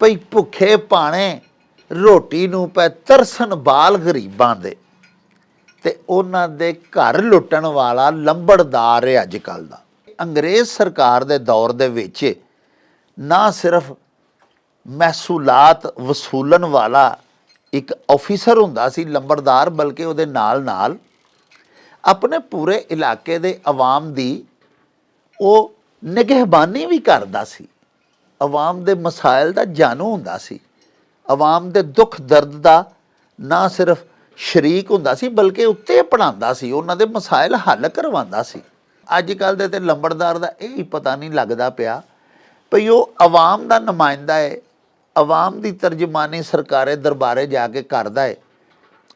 ਭਈ ਭੁੱਖੇ ਭਾਣੇ ਰੋਟੀ ਨੂੰ ਪੈ ਤਰਸਨ ਬਾਲ ਗਰੀਬਾਂ ਦੇ, ਤੇ ਉਹਨਾਂ ਦੇ ਘਰ ਲੁੱਟਣ ਵਾਲਾ ਲੰਬੜਦਾਰ ਹੈ ਅੱਜ ਕੱਲ੍ਹ ਦਾ। ਅੰਗਰੇਜ਼ ਸਰਕਾਰ ਦੇ ਦੌਰ ਦੇ ਵਿੱਚ ਨਾ ਸਿਰਫ ਮਹਿਸੂਲਾਤ ਵਸੂਲਣ ਵਾਲਾ ਇੱਕ ਆਫਿਸਰ ਹੁੰਦਾ ਸੀ ਲੰਬੜਦਾਰ, ਬਲਕਿ ਉਹਦੇ ਨਾਲ ਨਾਲ ਆਪਣੇ ਪੂਰੇ ਇਲਾਕੇ ਦੇ ਆਵਾਮ ਦੀ ਉਹ ਨਿਗਹਿਬਾਨੀ ਵੀ ਕਰਦਾ ਸੀ। ਆਵਾਮ ਦੇ ਮਸਾਇਲ ਦਾ ਜਾਣੂ ਹੁੰਦਾ ਸੀ, ਆਵਾਮ ਦੇ ਦੁੱਖ ਦਰਦ ਦਾ ਨਾ ਸਿਰਫ ਸ਼ਰੀਕ ਹੁੰਦਾ ਸੀ ਬਲਕਿ ਉੱਤੇ ਪੜ੍ਹਾਉਂਦਾ ਸੀ, ਉਹਨਾਂ ਦੇ ਮਸਾਇਲ ਹੱਲ ਕਰਵਾਉਂਦਾ ਸੀ। ਅੱਜ ਕੱਲ੍ਹ ਦੇ ਤੇ ਲੰਬੜਦਾਰ ਦਾ ਇਹ ਹੀ ਪਤਾ ਨਹੀਂ ਲੱਗਦਾ ਪਿਆ ਭਈ ਉਹ ਆਵਾਮ ਦਾ ਨੁਮਾਇੰਦਾ ਹੈ, ਆਵਾਮ ਦੀ ਤਰਜਮਾਨੀ ਸਰਕਾਰੇ ਦਰਬਾਰੇ ਜਾ ਕੇ ਕਰਦਾ ਹੈ,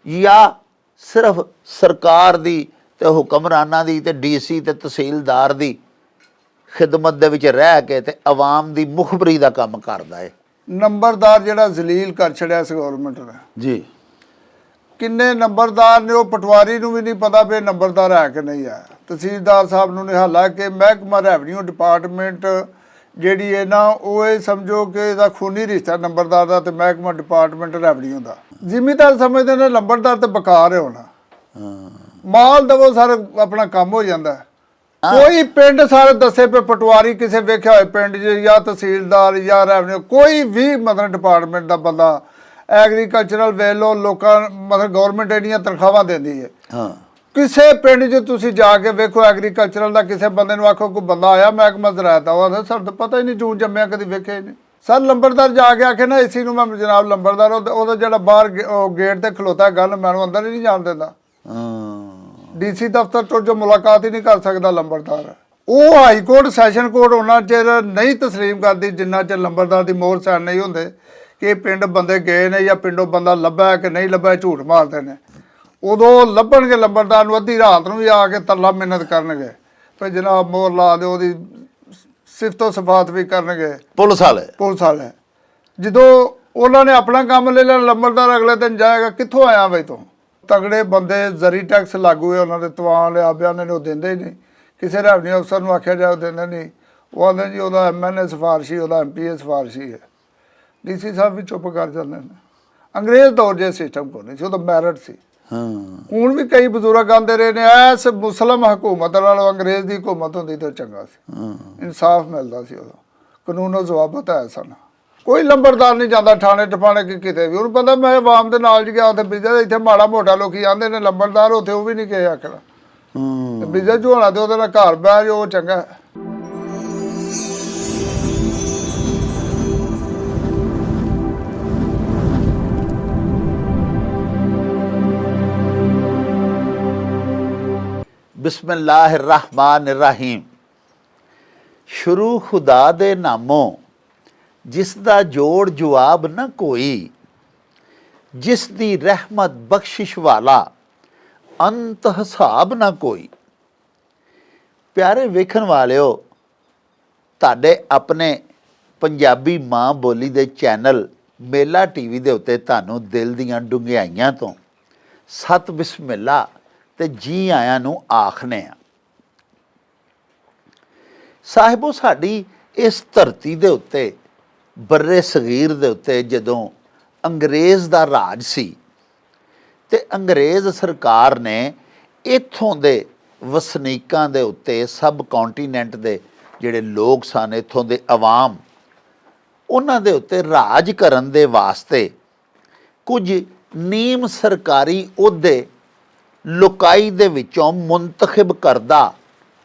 ਜਾਂ ਸਿਰਫ ਸਰਕਾਰ ਦੀ ਤੇ ਹੁਕਮਰਾਨਾਂ ਦੀ ਤੇ DC ਤੇ ਤਹਿਸੀਲਦਾਰ ਦੀ ਖਿਦਮਤ ਦੇ ਵਿੱਚ ਰਹਿ ਕੇ ਤੇ ਆਵਾਮ ਦੀ ਮੁਖਬਰੀ ਦਾ ਕੰਮ ਕਰਦਾ ਹੈ। ਨੰਬਰਦਾਰ ਜਿਹੜਾ ਜ਼ਲੀਲ ਕਰ ਛੜਿਆ ਇਸ ਗੌਰਮੈਂਟ ਨੇ ਜੀ, ਕਿੰਨੇ ਨੰਬਰਦਾਰ ਨੇ, ਉਹ ਪਟਵਾਰੀ ਨੂੰ ਵੀ ਨਹੀਂ ਪਤਾ ਵੀ ਨੰਬਰਦਾਰ ਹੈ ਕਿ ਨਹੀਂ ਹੈ। ਤਹਿਸੀਲਦਾਰ ਸਾਹਿਬ ਨੂੰ ਨਹੀਂ, ਹਾਲਾਂਕਿ ਮਹਿਕਮਾ ਰੈਵਨਿਊ ਡਿਪਾਰਟਮੈਂਟ ਜਿਹੜੀ ਹੈ ਨਾ, ਉਹ ਇਹ ਸਮਝੋ ਕਿ ਇਹਦਾ ਖੂਨੀ ਰਿਸ਼ਤਾ ਨੰਬਰਦਾਰ ਦਾ ਤੇ ਮਹਿਕਮਾ ਡਿਪਾਰਟਮੈਂਟ ਰੈਵਨਿਊ ਦਾ। ਜ਼ਿਮੀਦਾਰ ਸਮਝਦੇ ਨੇ ਨੰਬਰਦਾਰ ਤੇ ਬੇਕਾਰ ਹੈ ਹੋਣਾ, ਮਾਲ ਦਵੋ ਸਾਰਾ ਆਪਣਾ ਕੰਮ ਹੋ ਜਾਂਦਾ। ਕੋਈ ਪਿੰਡ ਸਾਰੇ ਦੱਸੇ ਪਏ ਪਟਵਾਰੀ ਕਿਸੇ ਵੇਖਿਆ ਹੋਏ ਪਿੰਡ 'ਚ ਜਾਂ ਤਹਿਸੀਲਦਾਰ ਜਾਂ ਰੈਵਨਿਊ ਕੋਈ ਵੀ ਮਤਲਬ ਡਿਪਾਰਟਮੈਂਟ ਦਾ ਬੰਦਾ, ਐਗਰੀਕਲਚਰਲ ਵੇਖ ਲਓ, ਲੋਕਾਂ ਮਤਲਬ ਗੌਰਮੈਂਟ ਇੰਨੀਆਂ ਤਨਖਾਹਾਂ ਦਿੰਦੀ ਹੈ, ਕਿਸੇ ਪਿੰਡ 'ਚ ਤੁਸੀਂ ਜਾ ਕੇ ਵੇਖੋ ਐਗਰੀਕਲਚਰਲ ਦਾ ਕਿਸੇ ਬੰਦੇ ਨੂੰ ਆਖੋ ਕੋਈ ਬੰਦਾ ਆਇਆ ਮਹਿਕਮਾ ਜ਼ਰਾਇਤ ਦਾ, ਉਹ ਸਾਨੂੰ ਤਾਂ ਪਤਾ ਹੀ ਨਹੀਂ, ਜੂਨ ਜੰਮਿਆ ਕਦੀ ਵੇਖਿਆ ਹੀ ਨਹੀਂ। ਸਰ ਲੰਬੜਦਾਰ ਜਾ ਕੇ ਆਖੇ ਨਾ ਇਸੀ ਨੂੰ ਮੈਂ ਜਨਾਬ ਲੰਬੜਦਾਰ, ਉਹਦਾ ਜਿਹੜਾ ਬਾਹਰ ਗੇਟ ਤੇ ਖਲੋਤਾ ਗੱਲ ਮੈਨੂੰ ਅੰਦਰ ਹੀ ਨਹੀਂ ਜਾਣ ਦਿੰਦਾ। DC ਦਫ਼ਤਰ ਤੋਂ ਜੋ ਮੁਲਾਕਾਤ ਹੀ ਨਹੀਂ ਕਰ ਸਕਦਾ ਲੰਬੜਦਾਰ। ਉਹ ਹਾਈ ਕੋਰਟ ਸੈਸ਼ਨ ਕੋਰਟ ਉਹਨਾਂ ਚਿਰ ਨਹੀਂ ਤਸਲੀਮ ਕਰਦੀ ਜਿੰਨਾ ਚਿਰ ਲੰਬੜਦਾਰ ਦੀ ਮੋਹਰ ਸਾਈਨ ਨਹੀਂ ਹੁੰਦੇ ਕਿ ਪਿੰਡ ਬੰਦੇ ਗਏ ਨੇ ਜਾਂ ਪਿੰਡੋਂ ਬੰਦਾ ਲੱਭਾ ਕਿ ਨਹੀਂ ਲੱਭਾ, ਝੂਠ ਮਾਰਦੇ ਨੇ। ਉਦੋਂ ਲੱਭਣਗੇ ਲੰਬੜਦਾਰ ਨੂੰ, ਅੱਧੀ ਰਾਤ ਨੂੰ ਵੀ ਆ ਕੇ ਤਰਲਾ ਮਿੰਨਤ ਕਰਨਗੇ ਵੀ ਜਨਾਬ ਮੋਹਰ ਲਾ ਦਿਓ, ਉਹਦੀ ਸਿਫਤੋ ਸਫਾਤ ਵੀ ਕਰਨਗੇ ਪੁਲਿਸ ਵਾਲੇ। ਜਦੋਂ ਉਹਨਾਂ ਨੇ ਆਪਣਾ ਕੰਮ ਲੈ ਲਿਆ, ਲੰਬੜਦਾਰ ਅਗਲੇ ਦਿਨ ਜਾਏਗਾ ਕਿੱਥੋਂ ਆਇਆ ਬਈ ਤੂੰ। ਤਗੜੇ ਬੰਦੇ ਜ਼ਰੀ ਟੈਕਸ ਲਾਗੂ ਹੈ ਉਹਨਾਂ ਦੇ, ਤਵਾਨ ਲਿਆ ਬਿਆਨ ਨੇ ਉਹ ਦਿੰਦੇ ਹੀ ਨਹੀਂ। ਕਿਸੇ ਰੈਵਨਿਊ ਅਫਸਰ ਨੂੰ ਆਖਿਆ ਜਾਏ ਉਹ ਦਿੰਦੇ ਨਹੀਂ, ਉਹ ਆਉਂਦੇ ਜੀ ਉਹਦਾ MNA ਸਿਫਾਰਸ਼ੀ, ਉਹਦਾ MPA ਸਿਫਾਰਸ਼ੀ ਹੈ। DC ਸਾਹਿਬ ਵੀ ਚੁੱਪ ਕਰ ਜਾਂਦੇ ਨੇ। ਅੰਗਰੇਜ਼ ਦੌਰ ਜੇ ਸਿਸਟਮ ਕੋਈ ਨਹੀਂ ਸੀ, ਉਹਦਾ ਮੈਰਿਟ ਸੀ। ਹੁਣ ਵੀ ਕਈ ਬਜ਼ੁਰਗ ਆਉਂਦੇ ਰਹੇ ਨੇ, ਐਸ ਮੁਸਲਿਮ ਹਕੂਮਤ ਨਾਲੋਂ ਅੰਗਰੇਜ਼ ਦੀ ਹਕੂਮਤ ਹੁੰਦੀ ਤਾਂ ਚੰਗਾ ਸੀ, ਇਨਸਾਫ ਮਿਲਦਾ ਸੀ, ਉਦੋਂ ਕਾਨੂੰਨੋ ਜ਼ਵਾਬਤ ਹੈ ਸਨ। ਕੋਈ ਲੰਬੜਦਾਰ ਨਹੀਂ ਜਾਂਦਾ ਥਾਣੇ ਟਪਾਣੇ ਕਿ ਕਿਤੇ ਵੀ, ਉਹਨੂੰ ਪਤਾ ਮੈਂ ਆਵਾਮ ਦੇ ਨਾਲ ਗਿਆ ਉੱਥੇ ਬਿਜਾ, ਇੱਥੇ ਮਾੜਾ ਮੋਟਾ ਲੋਕੀ ਆਉਂਦੇ ਨੇ ਲੰਬੜਦਾਰ, ਉੱਥੇ ਉਹ ਵੀ ਨਹੀਂ ਕਿਸੇ ਆਖਣਾ ਬਿਜਾ ਝੋਣਾ ਤੇ ਉਹਦੇ ਨਾਲ ਘਰ ਬਹਿ ਜੋ ਉਹ ਚੰਗਾ। ਬਿਸਮਿल्लाहिर्रहमानिर्रहीम। ਸ਼ੁਰੂ ਖੁਦਾ ਦੇ ਨਾਮੋਂ ਜਿਸ ਦਾ ਜੋੜ ਜਵਾਬ ਨਾ ਕੋਈ, ਜਿਸ ਦੀ ਰਹਿਮਤ ਬਖਸ਼ਿਸ਼ ਵਾਲਾ ਅੰਤ ਹਿਸਾਬ ਨਾ ਕੋਈ। ਪਿਆਰੇ ਵੇਖਣ ਵਾਲਿਓ, ਤੁਹਾਡੇ ਆਪਣੇ ਪੰਜਾਬੀ ਮਾਂ ਬੋਲੀ ਦੇ ਚੈਨਲ ਮੇਲਾ TV ਦੇ ਉੱਤੇ ਤੁਹਾਨੂੰ ਦਿਲ ਦੀਆਂ ਡੂੰਘਾਈਆਂ ਤੋਂ ਸਤ ਬਿਸਮਿਲ੍ਲਾ ਤੇ ਜੀ ਆਇਆਂ ਨੂੰ ਆਖਨੇ ਆ। ਸਾਹਿਬੋ, ਸਾਡੀ ਇਸ ਧਰਤੀ ਦੇ ਉੱਤੇ ਬਰਰੇ ਸਗੀਰ ਦੇ ਉੱਤੇ ਜਦੋਂ ਅੰਗਰੇਜ਼ ਦਾ ਰਾਜ ਸੀ ਤੇ ਅੰਗਰੇਜ਼ ਸਰਕਾਰ ਨੇ ਇੱਥੋਂ ਦੇ ਵਸਨੀਕਾਂ ਦੇ ਉੱਤੇ, ਸਬ ਕੌਂਟੀਨੈਂਟ ਦੇ ਜਿਹੜੇ ਲੋਕ ਸਨ, ਇੱਥੋਂ ਦੇ ਆਵਾਮ, ਉਹਨਾਂ ਦੇ ਉੱਤੇ ਰਾਜ ਕਰਨ ਦੇ ਵਾਸਤੇ ਕੁਝ ਨੀਮ ਸਰਕਾਰੀ ਅਹੁਦੇ ਲੁਕਾਈ ਦੇ ਵਿੱਚੋਂ ਮੁੰਤਖਬ ਕਰਦਾ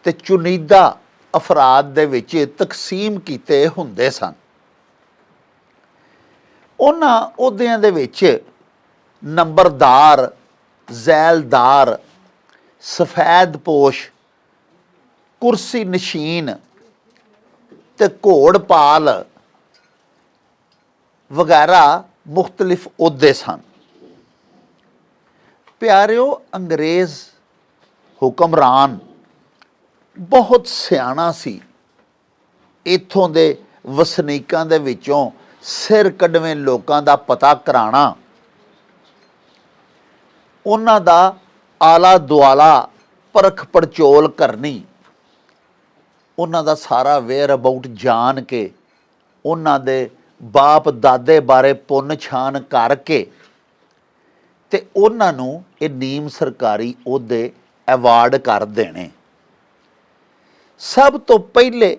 ਤੇ ਚੁਣੀਦਾ ਅਫਰਾਦ ਦੇ ਵਿੱਚ ਤਕਸੀਮ ਕੀਤੇ ਹੁੰਦੇ ਸਨ। ਉਹਨਾਂ ਅਹੁਦਿਆਂ ਦੇ ਵਿੱਚ ਨੰਬਰਦਾਰ, ਜ਼ੈਲਦਾਰ, ਸਫੈਦਪੋਸ਼, ਕੁਰਸੀ ਨਸ਼ੀਨ ਤੇ ਘੋੜਪਾਲ ਵਗੈਰਾ ਮੁਖਤਲਿਫ ਅਹੁਦੇ ਸਨ। ਪਿਆਰਿਓ, ਅੰਗਰੇਜ਼ ਹੁਕਮਰਾਨ ਬਹੁਤ ਸਿਆਣਾ ਸੀ। ਇੱਥੋਂ ਦੇ ਵਸਨੀਕਾਂ ਦੇ ਵਿੱਚੋਂ ਸਿਰ ਕੱਢਵੇਂ ਲੋਕਾਂ ਦਾ ਪਤਾ ਕਰਾਉਣਾ, ਉਹਨਾਂ ਦਾ ਆਲਾ ਦੁਆਲਾ ਪਰਖ ਪੜਚੋਲ ਕਰਨੀ, ਉਹਨਾਂ ਦਾ ਸਾਰਾ ਵੇਅਰ ਅਬਾਊਟ ਜਾਣ ਕੇ ਉਹਨਾਂ ਦੇ ਬਾਪ ਦਾਦੇ ਬਾਰੇ ਪੁੰਨ ਛਾਣ ਕਰਕੇ ਤੇ ਉਹਨਾਂ ਨੂੰ ਇਹ ਨੀਮ ਸਰਕਾਰੀ ਅਹੁਦੇ ਐਵਾਰਡ ਕਰ ਦੇਣੇ। ਸਭ ਤੋਂ ਪਹਿਲੇ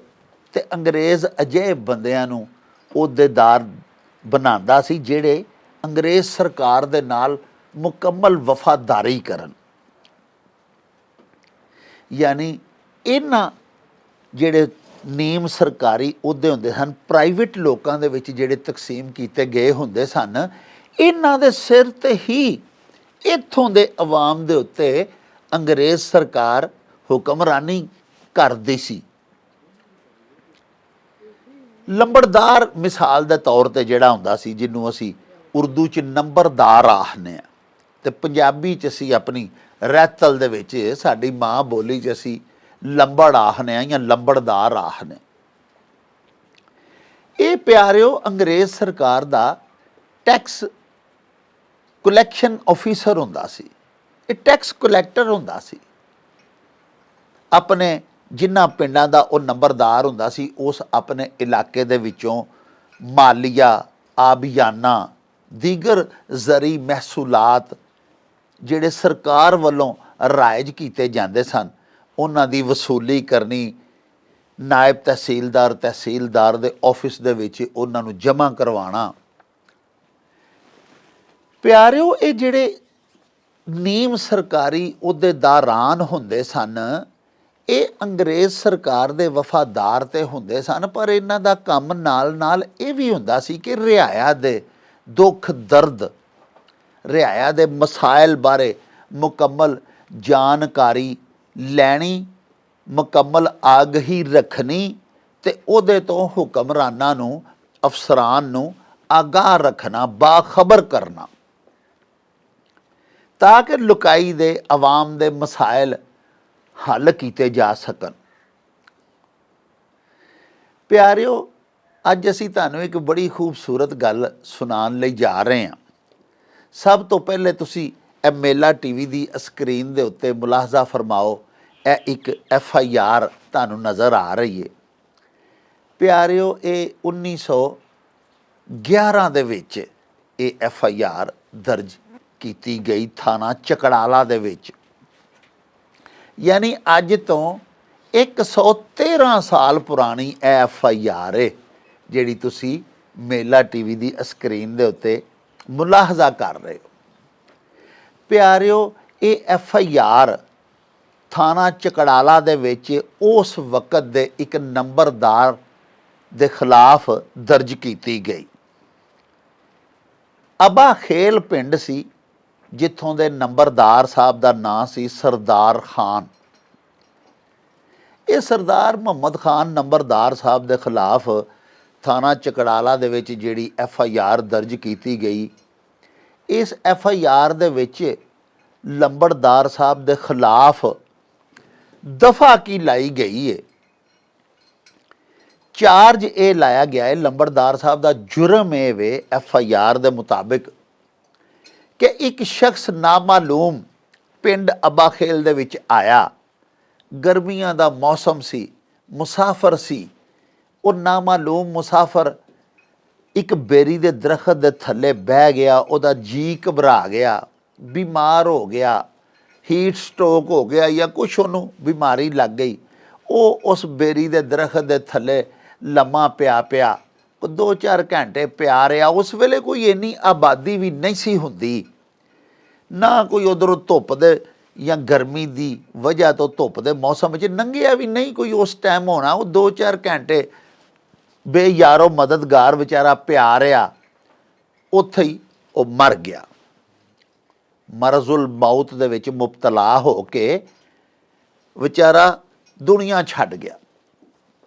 ਤੇ ਅੰਗਰੇਜ਼ ਅਜਿਹੇ ਬੰਦਿਆਂ ਨੂੰ ਅਹੁਦੇਦਾਰ ਬਣਾਉਂਦਾ ਸੀ ਜਿਹੜੇ ਅੰਗਰੇਜ਼ ਸਰਕਾਰ ਦੇ ਨਾਲ ਮੁਕੰਮਲ ਵਫਾਦਾਰੀ ਕਰਨ। ਯਾਨੀ ਇਹਨਾਂ ਜਿਹੜੇ ਨੀਮ ਸਰਕਾਰੀ ਅਹੁਦੇ ਹੁੰਦੇ ਹਨ, ਪ੍ਰਾਈਵੇਟ ਲੋਕਾਂ ਦੇ ਵਿੱਚ ਜਿਹੜੇ ਤਕਸੀਮ ਕੀਤੇ ਗਏ ਹੁੰਦੇ ਸਨ, ਇਹਨਾਂ ਦੇ ਸਿਰ ਤੇ ਹੀ ਇੱਥੋਂ ਦੇ ਅਵਾਮ ਦੇ ਉੱਤੇ ਅੰਗਰੇਜ਼ ਸਰਕਾਰ ਹੁਕਮਰਾਨੀ ਕਰਦੀ ਸੀ। ਲੰਬੜਦਾਰ ਮਿਸਾਲ ਦੇ ਤੌਰ ਤੇ ਜਿਹੜਾ ਹੁੰਦਾ ਸੀ, ਜਿਹਨੂੰ ਅਸੀਂ ਉਰਦੂ 'ਚ ਨੰਬਰਦਾਰ ਆਖਦੇ ਹਾਂ, ਤੇ ਪੰਜਾਬੀ 'ਚ ਅਸੀਂ ਆਪਣੀ ਰਹਿਤਲ ਦੇ ਵਿੱਚ ਸਾਡੀ ਮਾਂ ਬੋਲੀ 'ਚ ਅਸੀਂ ਲੰਬੜ ਆਖਦੇ ਹਾਂ ਜਾਂ ਲੰਬੜਦਾਰ ਆਖਦੇ। ਇਹ ਪਿਆਰਿਓ ਅੰਗਰੇਜ਼ ਸਰਕਾਰ ਦਾ ਟੈਕਸ ਕਲੈਕਸ਼ਨ ਆਫੀਸਰ ਹੁੰਦਾ ਸੀ। ਇਹ ਟੈਕਸ ਕਲੈਕਟਰ ਹੁੰਦਾ ਸੀ। ਆਪਣੇ ਜਿਨ੍ਹਾਂ ਪਿੰਡਾਂ ਦਾ ਉਹ ਨੰਬਰਦਾਰ ਹੁੰਦਾ ਸੀ, ਉਸ ਆਪਣੇ ਇਲਾਕੇ ਦੇ ਵਿੱਚੋਂ ਮਾਲੀਆ, ਆਬਿਆਨਾ, ਦੀਗਰ ਜ਼ਰੀ ਮਹਿਸੂਲਾਤ ਜਿਹੜੇ ਸਰਕਾਰ ਵੱਲੋਂ ਰਾਇਜ ਕੀਤੇ ਜਾਂਦੇ ਸਨ, ਉਹਨਾਂ ਦੀ ਵਸੂਲੀ ਕਰਨੀ, ਨਾਇਬ ਤਹਿਸੀਲਦਾਰ ਦੇ ਆਫਿਸ ਦੇ ਵਿੱਚ ਉਹਨਾਂ ਨੂੰ ਜਮ੍ਹਾਂ ਕਰਵਾਉਣਾ। ਪਿਆਰਿਓ, ਇਹ ਜਿਹੜੇ ਨੀਮ ਸਰਕਾਰੀ ਅਹੁਦੇਦਾਰਾਨ ਹੁੰਦੇ ਸਨ, ਇਹ ਅੰਗਰੇਜ਼ ਸਰਕਾਰ ਦੇ ਵਫਾਦਾਰ ਤੇ ਹੁੰਦੇ ਸਨ, ਪਰ ਇਹਨਾਂ ਦਾ ਕੰਮ ਨਾਲ ਨਾਲ ਇਹ ਵੀ ਹੁੰਦਾ ਸੀ ਕਿ ਰਿਆਇਆ ਦੇ ਦੁੱਖ ਦਰਦ, ਰਿਆਇਆ ਦੇ ਮਸਾਇਲ ਬਾਰੇ ਮੁਕੰਮਲ ਜਾਣਕਾਰੀ ਲੈਣੀ, ਮੁਕੰਮਲ ਆਗਹੀ ਰੱਖਣੀ ਤੇ ਉਹਦੇ ਤੋਂ ਹੁਕਮਰਾਨਾਂ ਨੂੰ, ਅਫਸਰਾਨ ਨੂੰ ਆਗਾਹ ਰੱਖਣਾ, ਬਾਖਬਰ ਕਰਨਾ, ਤਾਂ ਕਿ ਲੁਕਾਈ ਦੇ ਆਵਾਮ ਦੇ ਮਸਾਇਲ ਹੱਲ ਕੀਤੇ ਜਾ ਸਕਣ। ਪਿਆਰਿਓ, ਅੱਜ ਅਸੀਂ ਤੁਹਾਨੂੰ ਇੱਕ ਬੜੀ ਖੂਬਸੂਰਤ ਗੱਲ ਸੁਣਾਉਣ ਲਈ ਜਾ ਰਹੇ ਹਾਂ। ਸਭ ਤੋਂ ਪਹਿਲੇ ਤੁਸੀਂ ਇਹ ਮੇਲਾ ਟੀਵੀ ਦੀ ਸਕਰੀਨ ਦੇ ਉੱਤੇ ਮੁਲਾਹਜ਼ਾ ਫਰਮਾਓ, ਇਹ ਇੱਕ FIR ਤੁਹਾਨੂੰ ਨਜ਼ਰ ਆ ਰਹੀ ਹੈ। ਪਿਆਰਿਓ, ਇਹ 1911 ਦੇ ਵਿੱਚ ਇਹ FIR ਦਰਜ ਕੀਤੀ ਗਈ ਥਾਣਾ ਚਕੜਾਲਾ ਦੇ ਵਿੱਚ। ਯਾਨੀ ਅੱਜ ਤੋਂ 113 ਸਾਲ ਪੁਰਾਣੀ ਇਹ FIR ਹੈ ਜਿਹੜੀ ਤੁਸੀਂ ਮੇਲਾ ਟੀਵੀ ਦੀ ਸਕਰੀਨ ਦੇ ਉੱਤੇ ਮੁਲਾਹਜ਼ਾ ਕਰ ਰਹੇ ਹੋ। ਪਿਆਰਿਓ, ਇਹ FIR ਥਾਣਾ ਚਕੜਾਲਾ ਦੇ ਵਿੱਚ ਉਸ ਵਕਤ ਦੇ ਇੱਕ ਨੰਬਰਦਾਰ ਦੇ ਖਿਲਾਫ ਦਰਜ ਕੀਤੀ ਗਈ। ਅਬਾ ਖੇਲ ਪਿੰਡ ਸੀ, ਜਿੱਥੋਂ ਦੇ ਨੰਬਰਦਾਰ ਸਾਹਿਬ ਦਾ ਨਾਂ ਸੀ ਸਰਦਾਰ ਖਾਨ। ਇਹ ਸਰਦਾਰ ਮੁਹੰਮਦ ਖਾਨ ਨੰਬਰਦਾਰ ਸਾਹਿਬ ਦੇ ਖਿਲਾਫ ਥਾਣਾ ਚਕੜਾਲਾ ਦੇ ਵਿੱਚ ਜਿਹੜੀ FIR ਦਰਜ ਕੀਤੀ ਗਈ, ਇਸ FIR ਦੇ ਵਿੱਚ ਲੰਬੜਦਾਰ ਸਾਹਿਬ ਦੇ ਖਿਲਾਫ ਦਫਾ ਕੀ ਲਾਈ ਗਈ ਹੈ। ਚਾਰਜ ਇਹ ਲਾਇਆ ਗਿਆ ਹੈ, ਲੰਬੜਦਾਰ ਸਾਹਿਬ ਦਾ ਜੁਰਮ ਇਹ ਵੇ FIR ਦੇ ਮੁਤਾਬਿਕ ਕਿ ਇੱਕ ਸ਼ਖਸ ਨਾਮਾਲੂਮ ਪਿੰਡ ਅਬਾ ਖੇਲ ਦੇ ਵਿੱਚ ਆਇਆ, ਗਰਮੀਆਂ ਦਾ ਮੌਸਮ ਸੀ, ਮੁਸਾਫਰ ਸੀ। ਉਹ ਨਾਮਾਲੂਮ ਮੁਸਾਫਰ ਇੱਕ ਬੇਰੀ ਦੇ ਦਰਖਤ ਦੇ ਥੱਲੇ ਬਹਿ ਗਿਆ, ਉਹਦਾ ਜੀ ਘਬਰਾ ਗਿਆ, ਬਿਮਾਰ ਹੋ ਗਿਆ, ਹੀਟ ਸਟ੍ਰੋਕ ਹੋ ਗਿਆ ਜਾਂ ਕੁਛ ਉਹਨੂੰ ਬਿਮਾਰੀ ਲੱਗ ਗਈ। ਉਹ ਉਸ ਬੇਰੀ ਦੇ ਦਰਖਤ ਦੇ ਥੱਲੇ ਲੰਮਾ ਪਿਆ 2-4 ਘੰਟੇ ਪਿਆ ਰਿਹਾ। ਉਸ ਵੇਲੇ ਕੋਈ ਇੰਨੀ ਆਬਾਦੀ ਵੀ ਨਹੀਂ ਸੀ ਹੁੰਦੀ, ਨਾ ਕੋਈ ਉਧਰੋਂ ਧੁੱਪ ਦੇ ਜਾਂ ਗਰਮੀ ਦੀ ਵਜ੍ਹਾ ਤੋਂ ਧੁੱਪ ਦੇ ਮੌਸਮ ਵਿੱਚ ਲੰਘਿਆ ਵੀ ਨਹੀਂ ਕੋਈ ਉਸ ਟਾਈਮ ਹੋਣਾ। ਉਹ 2-4 ਘੰਟੇ ਬੇਯਾਰੋ ਮਦਦਗਾਰ ਵਿਚਾਰਾ ਪਿਆ ਰਿਹਾ, ਉੱਥੇ ਹੀ ਉਹ ਮਰ ਗਿਆ। ਮਰਜ਼ੁਲ ਮੌਤ ਦੇ ਵਿੱਚ ਮੁਬਤਲਾ ਹੋ ਕੇ ਵਿਚਾਰਾ ਦੁਨੀਆ ਛੱਡ ਗਿਆ।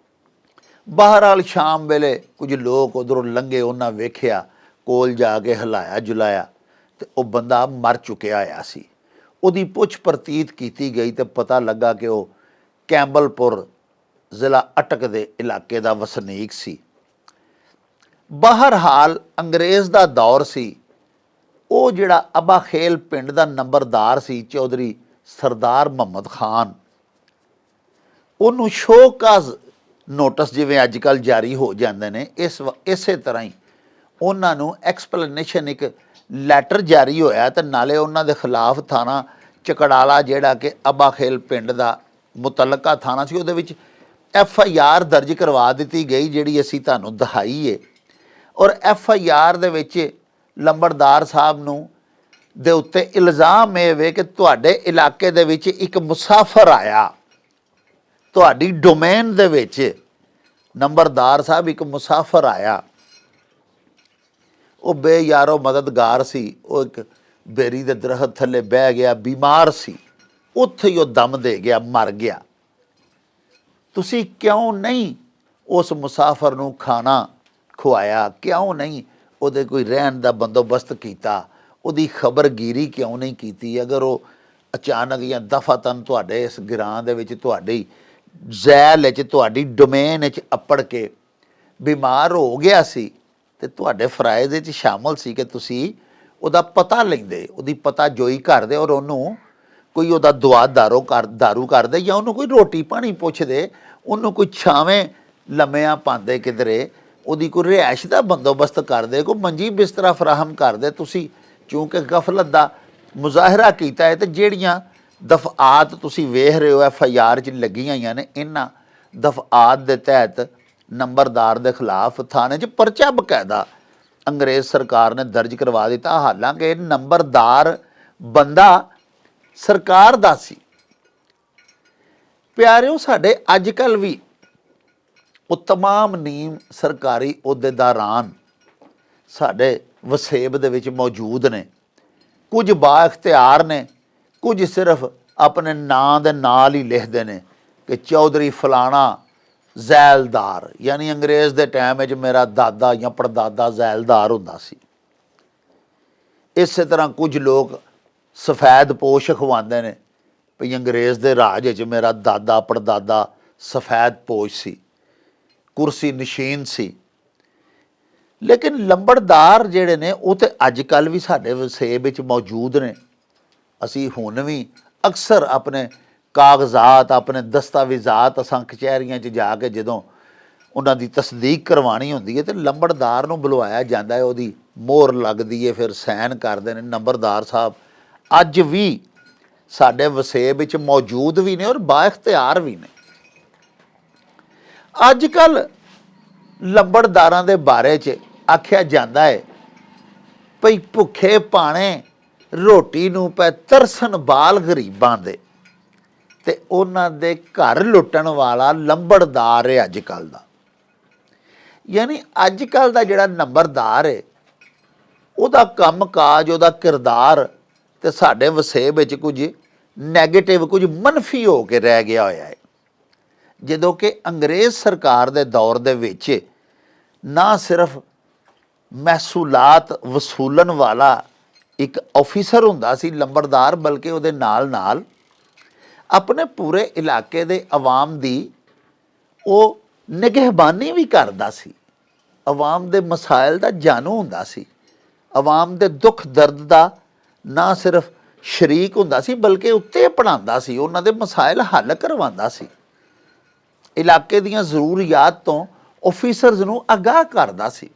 ਬਹਰਾਲ ਸ਼ਾਮ ਵੇਲੇ ਕੁਝ ਲੋਕ ਉਧਰੋਂ ਲੰਘੇ, ਉਹਨਾਂ ਵੇਖਿਆ, ਕੋਲ ਜਾ ਕੇ ਹਿਲਾਇਆ ਜੁਲਾਇਆ ਤੇ ਉਹ ਬੰਦਾ ਮਰ ਚੁੱਕਿਆ ਹੋਇਆ ਸੀ। ਉਹਦੀ ਪੁੱਛ ਪ੍ਰਤੀਤ ਕੀਤੀ ਗਈ ਤੇ ਪਤਾ ਲੱਗਾ ਕਿ ਉਹ ਕੈਂਬਲਪੁਰ ਜ਼ਿਲ੍ਹਾ ਅਟਕ ਦੇ ਇਲਾਕੇ ਦਾ ਵਸਨੀਕ ਸੀ। ਬਹਰਹਾਲ ਅੰਗਰੇਜ਼ ਦਾ ਦੌਰ ਸੀ। ਉਹ ਜਿਹੜਾ ਅਬਾ ਖੇਲ ਪਿੰਡ ਦਾ ਨੰਬਰਦਾਰ ਸੀ, ਚੌਧਰੀ ਸਰਦਾਰ ਮੁਹੰਮਦ ਖਾਨ, ਉਹਨੂੰ ਸ਼ੋਕਾਜ਼ ਨੋਟਿਸ ਜਿਵੇਂ ਅੱਜ ਕੱਲ੍ਹ ਜਾਰੀ ਹੋ ਜਾਂਦੇ ਨੇ, ਇਸੇ ਤਰ੍ਹਾਂ ਹੀ ਉਹਨਾਂ ਨੂੰ ਐਕਸਪਲੇਨੇਸ਼ਨ ਇੱਕ ਲੈਟਰ ਜਾਰੀ ਹੋਇਆ ਤੇ ਨਾਲੇ ਉਹਨਾਂ ਦੇ ਖਿਲਾਫ ਥਾਣਾ ਚਕੜਾਲਾ ਜਿਹੜਾ ਕਿ ਅਬਾ ਖੇਲ ਪਿੰਡ ਦਾ ਮੁਤਲਕਾ ਥਾਣਾ ਸੀ ਉਹਦੇ ਵਿੱਚ FIR ਦਰਜ ਕਰਵਾ ਦਿੱਤੀ ਗਈ ਜਿਹੜੀ ਅਸੀਂ ਤੁਹਾਨੂੰ ਦਿਖਾਈ ਹੈ। ਔਰ FIR ਦੇ ਵਿੱਚ ਲੰਬੜਦਾਰ ਸਾਹਿਬ ਨੂੰ ਦੇ ਉੱਤੇ ਇਲਜ਼ਾਮ ਇਹ ਵੇ ਕਿ ਤੁਹਾਡੇ ਇਲਾਕੇ ਦੇ ਵਿੱਚ ਇੱਕ ਮੁਸਾਫਰ ਆਇਆ, ਤੁਹਾਡੀ ਡੋਮੇਨ ਦੇ ਵਿੱਚ ਨੰਬਰਦਾਰ ਸਾਹਿਬ ਇੱਕ ਮੁਸਾਫਰ ਆਇਆ, ਉਹ ਬੇਯਾਰੋ ਮਦਦਗਾਰ ਸੀ, ਉਹ ਇੱਕ ਬੇਰੀ ਦੇ ਦਰਖਤ ਥੱਲੇ ਬਹਿ ਗਿਆ, ਬਿਮਾਰ ਸੀ, ਉੱਥੇ ਹੀ ਉਹ ਦਮ ਦੇ ਗਿਆ, ਮਰ ਗਿਆ। ਤੁਸੀਂ ਕਿਉਂ ਨਹੀਂ ਉਸ ਮੁਸਾਫਰ ਨੂੰ ਖਾਣਾ ਖਵਾਇਆ, ਕਿਉਂ ਨਹੀਂ ਉਹਦੇ ਕੋਈ ਰਹਿਣ ਦਾ ਬੰਦੋਬਸਤ ਕੀਤਾ, ਉਹਦੀ ਖਬਰਗੀਰੀ ਕਿਉਂ ਨਹੀਂ ਕੀਤੀ? ਅਗਰ ਉਹ ਅਚਾਨਕ ਜਾਂ ਦਫਾਤਨ ਤੁਹਾਡੇ ਇਸ ਗਿਰਾਂ ਦੇ ਵਿੱਚ ਤੁਹਾਡੀ ਜ਼ੈਲ ਵਿੱਚ ਤੁਹਾਡੀ ਡੋਮੇਨ ਵਿੱਚ ਅੱਪੜ ਕੇ ਬਿਮਾਰ ਹੋ ਗਿਆ ਸੀ ਤੇ ਤੁਹਾਡੇ ਫਰਾਇਜ਼ ਵਿੱਚ ਸ਼ਾਮਲ ਸੀ ਕਿ ਤੁਸੀਂ ਉਹਦਾ ਪਤਾ ਲੈਂਦੇ, ਉਹਦੀ ਪਤਾ ਜੋਈ ਕਰਦੇ ਔਰ ਉਹਨੂੰ ਕੋਈ ਉਹਦਾ ਦਾਰੂ ਕਰਦੇ ਜਾਂ ਉਹਨੂੰ ਕੋਈ ਰੋਟੀ ਪਾਣੀ ਪੁੱਛਦੇ, ਉਹਨੂੰ ਕੋਈ ਛਾਵੇਂ ਲੰਮਿਆਂ ਪਾਉਂਦੇ, ਕਿਧਰੇ ਉਹਦੀ ਕੋਈ ਰਿਹਾਇਸ਼ ਦਾ ਬੰਦੋਬਸਤ ਕਰਦੇ, ਕੋਈ ਮੰਜੀ ਬਿਸਤਰਾ ਫਰਾਹਮ ਕਰਦੇ। ਤੁਸੀਂ ਚੂੰਕਿ ਗਫਲਤ ਦਾ ਮੁਜ਼ਾਹਰਾ ਕੀਤਾ ਹੈ ਤੇ ਜਿਹੜੀਆਂ ਦਫਆਤ ਤੁਸੀਂ ਵੇਖ ਰਹੇ ਹੋ FIR 'ਚ ਲੱਗੀਆਂ ਹੋਈਆਂ ਨੇ, ਇਹਨਾਂ ਦਫਆਤ ਦੇ ਤਹਿਤ ਨੰਬਰਦਾਰ ਦੇ ਖਿਲਾਫ ਥਾਣੇ 'ਚ ਪਰਚਾ ਬਕਾਇਦਾ ਅੰਗਰੇਜ਼ ਸਰਕਾਰ ਨੇ ਦਰਜ ਕਰਵਾ ਦਿੱਤਾ। ਹਾਲਾਂਕਿ ਨੰਬਰਦਾਰ ਬੰਦਾ ਸਰਕਾਰ ਦਾ ਸੀ। ਪਿਆਰਿਓ, ਸਾਡੇ ਅੱਜ ਕੱਲ੍ਹ ਵੀ ਉਹ ਤਮਾਮ ਨੀਮ ਸਰਕਾਰੀ ਅਹੁਦੇਦਾਰਾਂ ਸਾਡੇ ਵਸੇਬ ਦੇ ਵਿੱਚ ਮੌਜੂਦ ਨੇ। ਕੁਝ ਬਾਇਖਤਿਆਰ ਨੇ, ਕੁਝ ਸਿਰਫ ਆਪਣੇ ਨਾਂ ਦੇ ਨਾਲ ਹੀ ਲਿਖਦੇ ਨੇ ਕਿ ਚੌਧਰੀ ਫਲਾਣਾ ਜ਼ੈਲਦਾਰ, ਯਾਨੀ ਅੰਗਰੇਜ਼ ਦੇ ਟਾਈਮ ਵਿੱਚ ਮੇਰਾ ਦਾਦਾ ਜਾਂ ਪੜਦਾਦਾ ਜ਼ੈਲਦਾਰ ਹੁੰਦਾ ਸੀ। ਇਸੇ ਤਰ੍ਹਾਂ ਕੁਝ ਲੋਕ ਸਫੈਦ ਪੋਸ਼ ਖਵਾਉਂਦੇ ਨੇ ਵੀ ਅੰਗਰੇਜ਼ ਦੇ ਰਾਜ ਵਿੱਚ ਮੇਰਾ ਦਾਦਾ ਪੜਦਾਦਾ ਸਫੈਦ ਪੋਸ਼ ਸੀ, ਕੁਰਸੀ ਨਸ਼ੀਨ ਸੀ। ਲੇਕਿਨ ਲੰਬੜਦਾਰ ਜਿਹੜੇ ਨੇ ਉਹ ਤੇ ਅੱਜ ਕੱਲ੍ਹ ਵੀ ਸਾਡੇ ਵਸੇਬ ਵਿੱਚ ਮੌਜੂਦ ਨੇ। ਅਸੀਂ ਹੁਣ ਵੀ ਅਕਸਰ ਆਪਣੇ ਕਾਗਜ਼ਾਤ, ਆਪਣੇ ਦਸਤਾਵੇਜ਼ਾਤ ਅਸਾਂ ਕਚਹਿਰੀਆਂ 'ਚ ਜਾ ਕੇ ਜਦੋਂ ਉਹਨਾਂ ਦੀ ਤਸਦੀਕ ਕਰਵਾਉਣੀ ਹੁੰਦੀ ਹੈ ਤੇ ਲੰਬੜਦਾਰ ਨੂੰ ਬੁਲਵਾਇਆ ਜਾਂਦਾ ਹੈ, ਉਹਦੀ ਮੋਹਰ ਲੱਗਦੀ ਹੈ, ਫਿਰ ਸਾਈਨ ਕਰਦੇ ਨੇ। ਨੰਬਰਦਾਰ ਸਾਹਿਬ ਅੱਜ ਵੀ ਸਾਡੇ ਵਸੇਬ ਵਿੱਚ ਮੌਜੂਦ ਵੀ ਨੇ ਔਰ ਬਾਇਖਤਿਆਰ ਵੀ ਨੇ। ਅੱਜ ਕੱਲ੍ਹ ਲੰਬੜਦਾਰਾਂ ਦੇ ਬਾਰੇ 'ਚ ਆਖਿਆ ਜਾਂਦਾ ਹੈ ਭਈ ਭੁੱਖੇ ਭਾਣੇ ਰੋਟੀ ਨੂੰ ਪੈ ਤਰਸਨ ਬਾਲ ਗਰੀਬਾਂ ਦੇ, ਤੇ ਉਹਨਾਂ ਦੇ ਘਰ ਲੁੱਟਣ ਵਾਲਾ ਲੰਬੜਦਾਰ ਹੈ ਅੱਜ ਕੱਲ੍ਹ ਦਾ। ਯਾਨੀ ਅੱਜ ਕੱਲ੍ਹ ਦਾ ਜਿਹੜਾ ਨੰਬਰਦਾਰ ਹੈ ਉਹਦਾ ਕੰਮ ਕਾਜ, ਉਹਦਾ ਕਿਰਦਾਰ ਤੇ ਸਾਡੇ ਵਸੇਬ ਵਿੱਚ ਕੁਝ ਨੈਗੇਟਿਵ, ਕੁਝ ਮੰਨਫੀ ਹੋ ਕੇ ਰਹਿ ਗਿਆ ਹੋਇਆ ਹੈ। ਜਦੋਂ ਕਿ ਅੰਗਰੇਜ਼ ਸਰਕਾਰ ਦੇ ਦੌਰ ਦੇ ਵਿੱਚ ਨਾ ਸਿਰਫ ਮਹਿਸੂਲਾਤ ਵਸੂਲਣ ਵਾਲਾ ਇੱਕ ਆਫੀਸਰ ਹੁੰਦਾ ਸੀ ਲੰਬੜਦਾਰ, ਬਲਕਿ ਉਹਦੇ ਨਾਲ ਨਾਲ ਆਪਣੇ ਪੂਰੇ ਇਲਾਕੇ ਦੇ ਆਵਾਮ ਦੀ ਉਹ ਨਿਗਹਿਬਾਨੀ ਵੀ ਕਰਦਾ ਸੀ। ਆਵਾਮ ਦੇ ਮਸਾਇਲ ਦਾ ਜਾਣੂ ਹੁੰਦਾ ਸੀ, ਆਵਾਮ ਦੇ ਦੁੱਖ ਦਰਦ ਦਾ ਨਾ ਸਿਰਫ ਸ਼ਰੀਕ ਹੁੰਦਾ ਸੀ ਬਲਕਿ ਉੱਤੇ ਪੜ੍ਹਾਉਂਦਾ ਸੀ, ਉਹਨਾਂ ਦੇ ਮਸਾਇਲ ਹੱਲ ਕਰਵਾਉਂਦਾ ਸੀ, ਇਲਾਕੇ ਦੀਆਂ ਜ਼ਰੂਰੀਆਤ ਤੋਂ ਆਫੀਸਰਸ ਨੂੰ ਆਗਾਹ ਕਰਦਾ ਸੀ।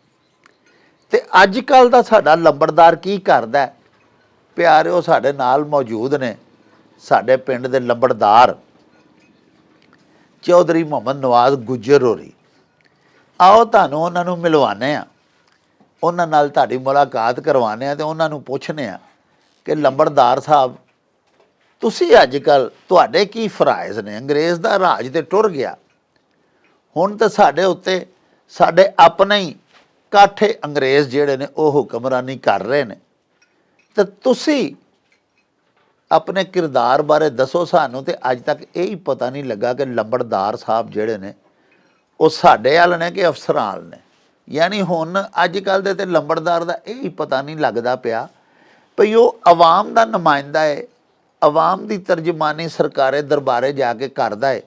ਤੇ ਅੱਜ ਕੱਲ੍ਹ ਦਾ ਸਾਡਾ ਲੰਬੜਦਾਰ ਕੀ ਕਰਦਾ? ਪਿਆਰਿਓ, ਸਾਡੇ ਨਾਲ ਮੌਜੂਦ ਨੇ ਸਾਡੇ ਪਿੰਡ ਦੇ ਲੰਬੜਦਾਰ ਚੌਧਰੀ ਮੁਹੰਮਦ ਨਵਾਜ਼ ਗੁੱਜਰ ਹੋਰੀ। ਆਓ ਤੁਹਾਨੂੰ ਉਹਨਾਂ ਨੂੰ ਮਿਲਵਾਉਂਦੇ ਹਾਂ, ਉਹਨਾਂ ਨਾਲ ਤੁਹਾਡੀ ਮੁਲਾਕਾਤ ਕਰਵਾਉਂਦੇ ਹਾਂ ਤੇ ਉਹਨਾਂ ਨੂੰ ਪੁੱਛਦੇ ਹਾਂ ਕਿ ਲੰਬੜਦਾਰ ਸਾਹਿਬ, ਤੁਸੀਂ ਅੱਜ ਕੱਲ੍ਹ ਤੁਹਾਡੇ ਕੀ ਫਰਾਇਜ਼ ਨੇ? ਅੰਗਰੇਜ਼ ਦਾ ਰਾਜ ਤੇ ਟੁਰ ਗਿਆ, ਹੁਣ ਤਾਂ ਸਾਡੇ ਉੱਤੇ ਸਾਡੇ ਆਪਣੇ ਹੀ ਕਾਠੇ ਅੰਗਰੇਜ਼ ਜਿਹੜੇ ਨੇ ਉਹ ਹੁਕਮਰਾਨੀ ਕਰ ਰਹੇ ਨੇ, ਤੇ ਤੁਸੀਂ ਆਪਣੇ ਕਿਰਦਾਰ ਬਾਰੇ ਦੱਸੋ ਸਾਨੂੰ। ਤੇ ਅੱਜ ਤੱਕ ਇਹ ਹੀ ਪਤਾ ਨਹੀਂ ਲੱਗਾ ਕਿ ਲੰਬੜਦਾਰ ਸਾਹਿਬ ਜਿਹੜੇ ਨੇ ਉਹ ਸਾਡੇ ਵੱਲ ਨੇ ਕਿ ਅਫਸਰਾਂ ਵੱਲ ਨੇ। ਯਾਨੀ ਹੁਣ ਅੱਜ ਕੱਲ੍ਹ ਦੇ ਤੇ ਲੰਬੜਦਾਰ ਦਾ ਇਹ ਹੀ ਪਤਾ ਨਹੀਂ ਲੱਗਦਾ ਪਿਆ ਭਈ ਉਹ ਆਵਾਮ ਦਾ ਨੁਮਾਇੰਦਾ ਹੈ, ਆਵਾਮ ਦੀ ਤਰਜਮਾਨੀ ਸਰਕਾਰੇ ਦਰਬਾਰੇ ਜਾ ਕੇ ਕਰਦਾ ਹੈ,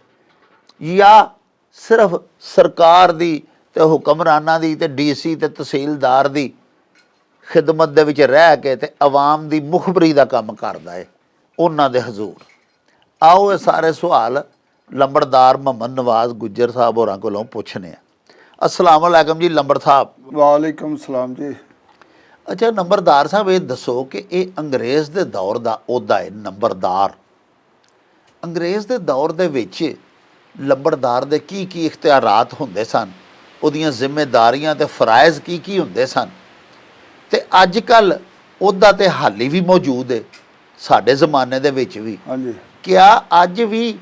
ਜਾਂ ਸਿਰਫ ਸਰਕਾਰ ਦੀ ਤੇ ਹੁਕਮਰਾਨਾਂ ਦੀ ਤੇ DC ਤੇ ਤਹਿਸੀਲਦਾਰ ਦੀ ਖਿਦਮਤ ਦੇ ਵਿੱਚ ਰਹਿ ਕੇ ਤੇ ਆਵਾਮ ਦੀ ਮੁਖਬਰੀ ਦਾ ਕੰਮ ਕਰਦਾ ਹੈ ਉਹਨਾਂ ਦੇ ਹਜ਼ੂਰ। ਆਓ ਇਹ ਸਾਰੇ ਸਵਾਲ ਲੰਬੜਦਾਰ ਮੁਹੰਮਦ ਨਵਾਜ਼ ਗੁੱਜਰ ਸਾਹਿਬ ਹੋਰਾਂ ਕੋਲੋਂ ਪੁੱਛਨੇ ਆ। अस्सलाम वालेकुम जी लंबड़ साहब। ਵਾਲੇਕੁਮ ਸਲਾਮ ਜੀ। ਅੱਛਾ ਨੰਬਰਦਾਰ ਸਾਹਿਬ ਇਹ ਦੱਸੋ ਕਿ ਇਹ ਅੰਗਰੇਜ਼ ਦੇ ਦੌਰ ਦਾ ਅਹੁਦਾ ਹੈ ਨੰਬਰਦਾਰ। ਅੰਗਰੇਜ਼ ਦੇ ਦੌਰ ਦੇ ਵਿੱਚ ਲੰਬੜਦਾਰ ਦੇ ਕੀ ਕੀ ਇਖਤਿਆਰਾਤ ਹੁੰਦੇ ਸਨ, ਉਹਦੀਆਂ ਜ਼ਿੰਮੇਦਾਰੀਆਂ ਤੇ ਫਰਾਇਜ਼ ਕੀ ਕੀ ਹੁੰਦੇ ਸਨ, ਤੇ ਅੱਜ ਕੱਲ੍ਹ ਉਹਦਾ ਤੇ ਹਾਲੀ ਵੀ ਮੌਜੂਦ ਹੈ ਸਾਡੇ ਜ਼ਮਾਨੇ ਦੇ ਵਿੱਚ ਵੀ। ਹਾਂਜੀ, ਕਿਆ ਅੱਜ ਵੀ